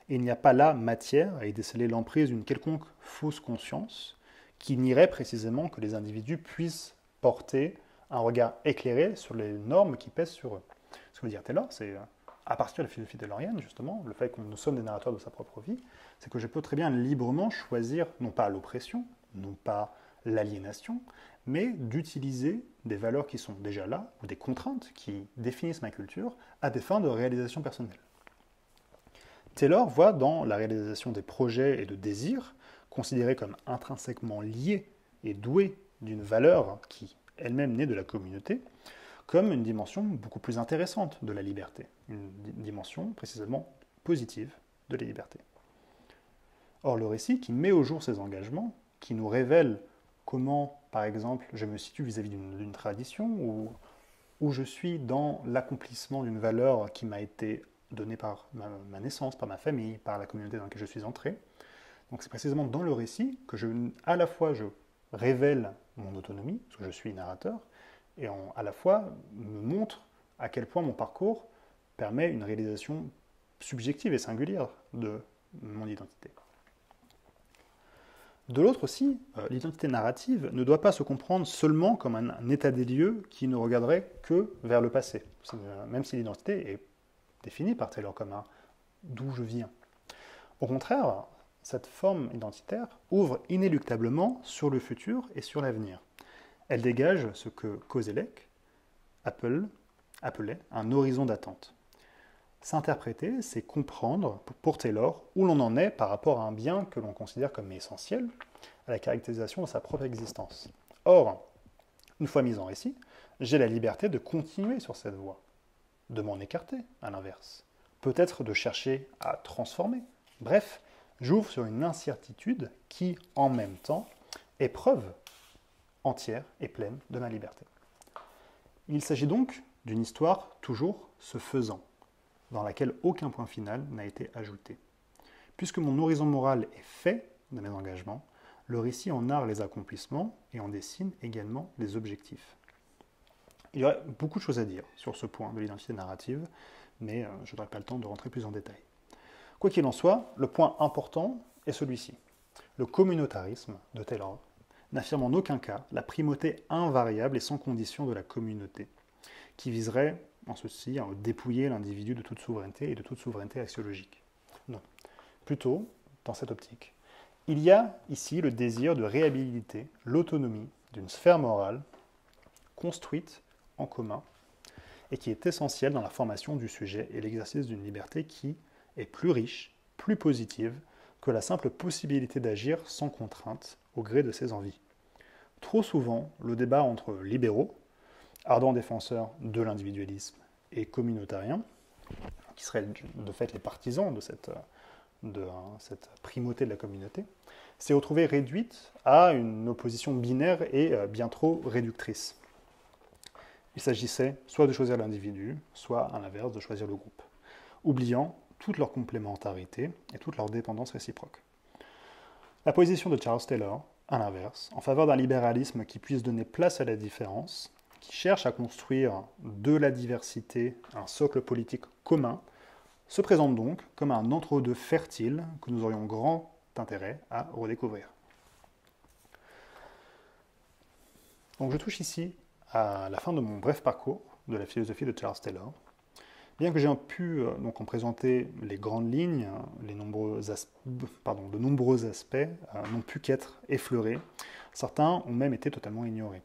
Et il n'y a pas là matière à y déceler l'emprise d'une quelconque fausse conscience qui nierait précisément que les individus puissent porter un regard éclairé sur les normes qui pèsent sur eux. Ce que veut dire Taylor, c'est, à partir de la philosophie taylorienne, justement, le fait que nous sommes des narrateurs de sa propre vie, c'est que je peux très bien librement choisir, non pas l'oppression, non pas l'aliénation, mais d'utiliser des valeurs qui sont déjà là, ou des contraintes qui définissent ma culture, à des fins de réalisation personnelle. Taylor voit dans la réalisation des projets et de désirs, considérés comme intrinsèquement liés et doués d'une valeur qui elle-même naît de la communauté, comme une dimension beaucoup plus intéressante de la liberté, une dimension précisément positive de la liberté. Or, le récit qui met au jour ces engagements, qui nous révèle comment, par exemple, je me situe vis-à-vis d'une tradition, ou où je suis dans l'accomplissement d'une valeur qui m'a été donnée par ma naissance, par ma famille, par la communauté dans laquelle je suis entré. Donc c'est précisément dans le récit que à la fois je révèle mon autonomie, parce que je suis narrateur, et à la fois me montre à quel point mon parcours permet une réalisation subjective et singulière de mon identité. De l'autre aussi, l'identité narrative ne doit pas se comprendre seulement comme un état des lieux qui ne regarderait que vers le passé, même si l'identité est définie par Taylor comme un d'où je viens. Au contraire, cette forme identitaire ouvre inéluctablement sur le futur et sur l'avenir. Elle dégage ce que Koselleck appelait un horizon d'attente. S'interpréter, c'est comprendre, pour Taylor, où l'on en est par rapport à un bien que l'on considère comme essentiel à la caractérisation de sa propre existence. Or, une fois mise en récit, j'ai la liberté de continuer sur cette voie, de m'en écarter, à l'inverse, peut-être de chercher à transformer. Bref, j'ouvre sur une incertitude qui, en même temps, est preuve entière et pleine de ma liberté. Il s'agit donc d'une histoire toujours se faisant, dans laquelle aucun point final n'a été ajouté. Puisque mon horizon moral est fait de mes engagements, le récit en narre les accomplissements et en dessine également les objectifs. Il y aurait beaucoup de choses à dire sur ce point de l'identité narrative, mais je n'aurai pas le temps de rentrer plus en détail. Quoi qu'il en soit, le point important est celui-ci. Le communautarisme de Taylor n'affirme en aucun cas la primauté invariable et sans condition de la communauté, qui viserait en ceci à dépouiller l'individu de toute souveraineté et de toute souveraineté axiologique. Non. Plutôt, dans cette optique, il y a ici le désir de réhabiliter l'autonomie d'une sphère morale construite en commun et qui est essentielle dans la formation du sujet et l'exercice d'une liberté qui est plus riche, plus positive que la simple possibilité d'agir sans contrainte au gré de ses envies. Trop souvent, le débat entre libéraux, ardents défenseurs de l'individualisme, et communautariens, qui seraient de fait les partisans de cette primauté de la communauté, s'est retrouvée réduite à une opposition binaire et bien trop réductrice. Il s'agissait soit de choisir l'individu, soit à l'inverse de choisir le groupe, oubliant toute leur complémentarité et toute leur dépendance réciproque. La position de Charles Taylor, à l'inverse, en faveur d'un libéralisme qui puisse donner place à la différence, qui cherche à construire de la diversité un socle politique commun, se présente donc comme un entre-deux fertile que nous aurions grand intérêt à redécouvrir. Donc je touche ici à la fin de mon bref parcours de la philosophie de Charles Taylor. Bien que j'ai pu donc en présenter les grandes lignes, de nombreux aspects n'ont pu qu'être effleurés. Certains ont même été totalement ignorés.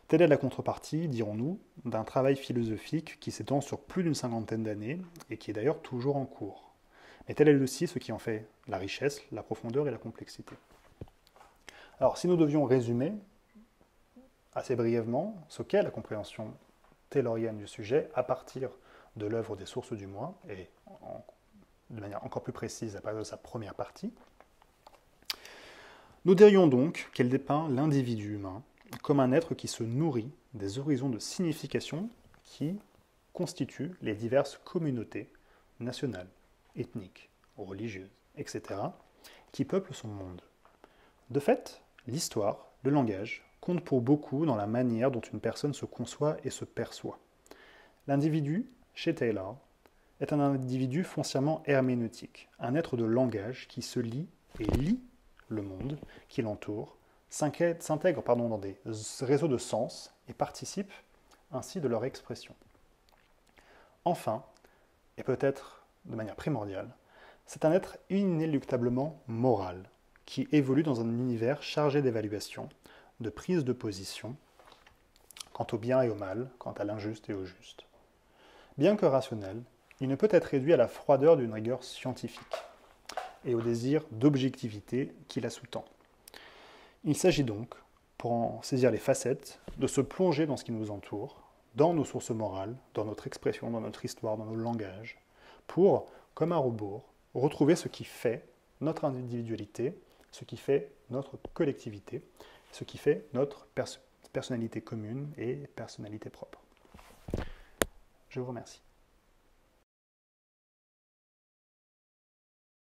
Telle est la contrepartie, dirons-nous, d'un travail philosophique qui s'étend sur plus d'une cinquantaine d'années et qui est d'ailleurs toujours en cours. Mais tel est aussi ce qui en fait la richesse, la profondeur et la complexité. Alors, si nous devions résumer assez brièvement ce qu'est la compréhension taylorienne du sujet à partir de l'œuvre des Sources du Moi, et de manière encore plus précise à partir de sa première partie. Nous dirions donc qu'elle dépeint l'individu humain comme un être qui se nourrit des horizons de signification qui constituent les diverses communautés nationales, ethniques, religieuses, etc., qui peuplent son monde. De fait, l'histoire, le langage, compte pour beaucoup dans la manière dont une personne se conçoit et se perçoit. L'individu, chez Taylor, est un individu foncièrement herméneutique, un être de langage qui se lie et lit le monde qui l'entoure, s'intègre dans des réseaux de sens et participe ainsi de leur expression. Enfin, et peut-être de manière primordiale, c'est un être inéluctablement moral, qui évolue dans un univers chargé d'évaluation, de prise de position, quant au bien et au mal, quant à l'injuste et au juste. Bien que rationnel, il ne peut être réduit à la froideur d'une rigueur scientifique et au désir d'objectivité qui la sous-tend. Il s'agit donc, pour en saisir les facettes, de se plonger dans ce qui nous entoure, dans nos sources morales, dans notre expression, dans notre histoire, dans nos langages, pour, comme un robot, retrouver ce qui fait notre individualité, ce qui fait notre collectivité, ce qui fait notre personnalité commune et personnalité propre. Je vous remercie.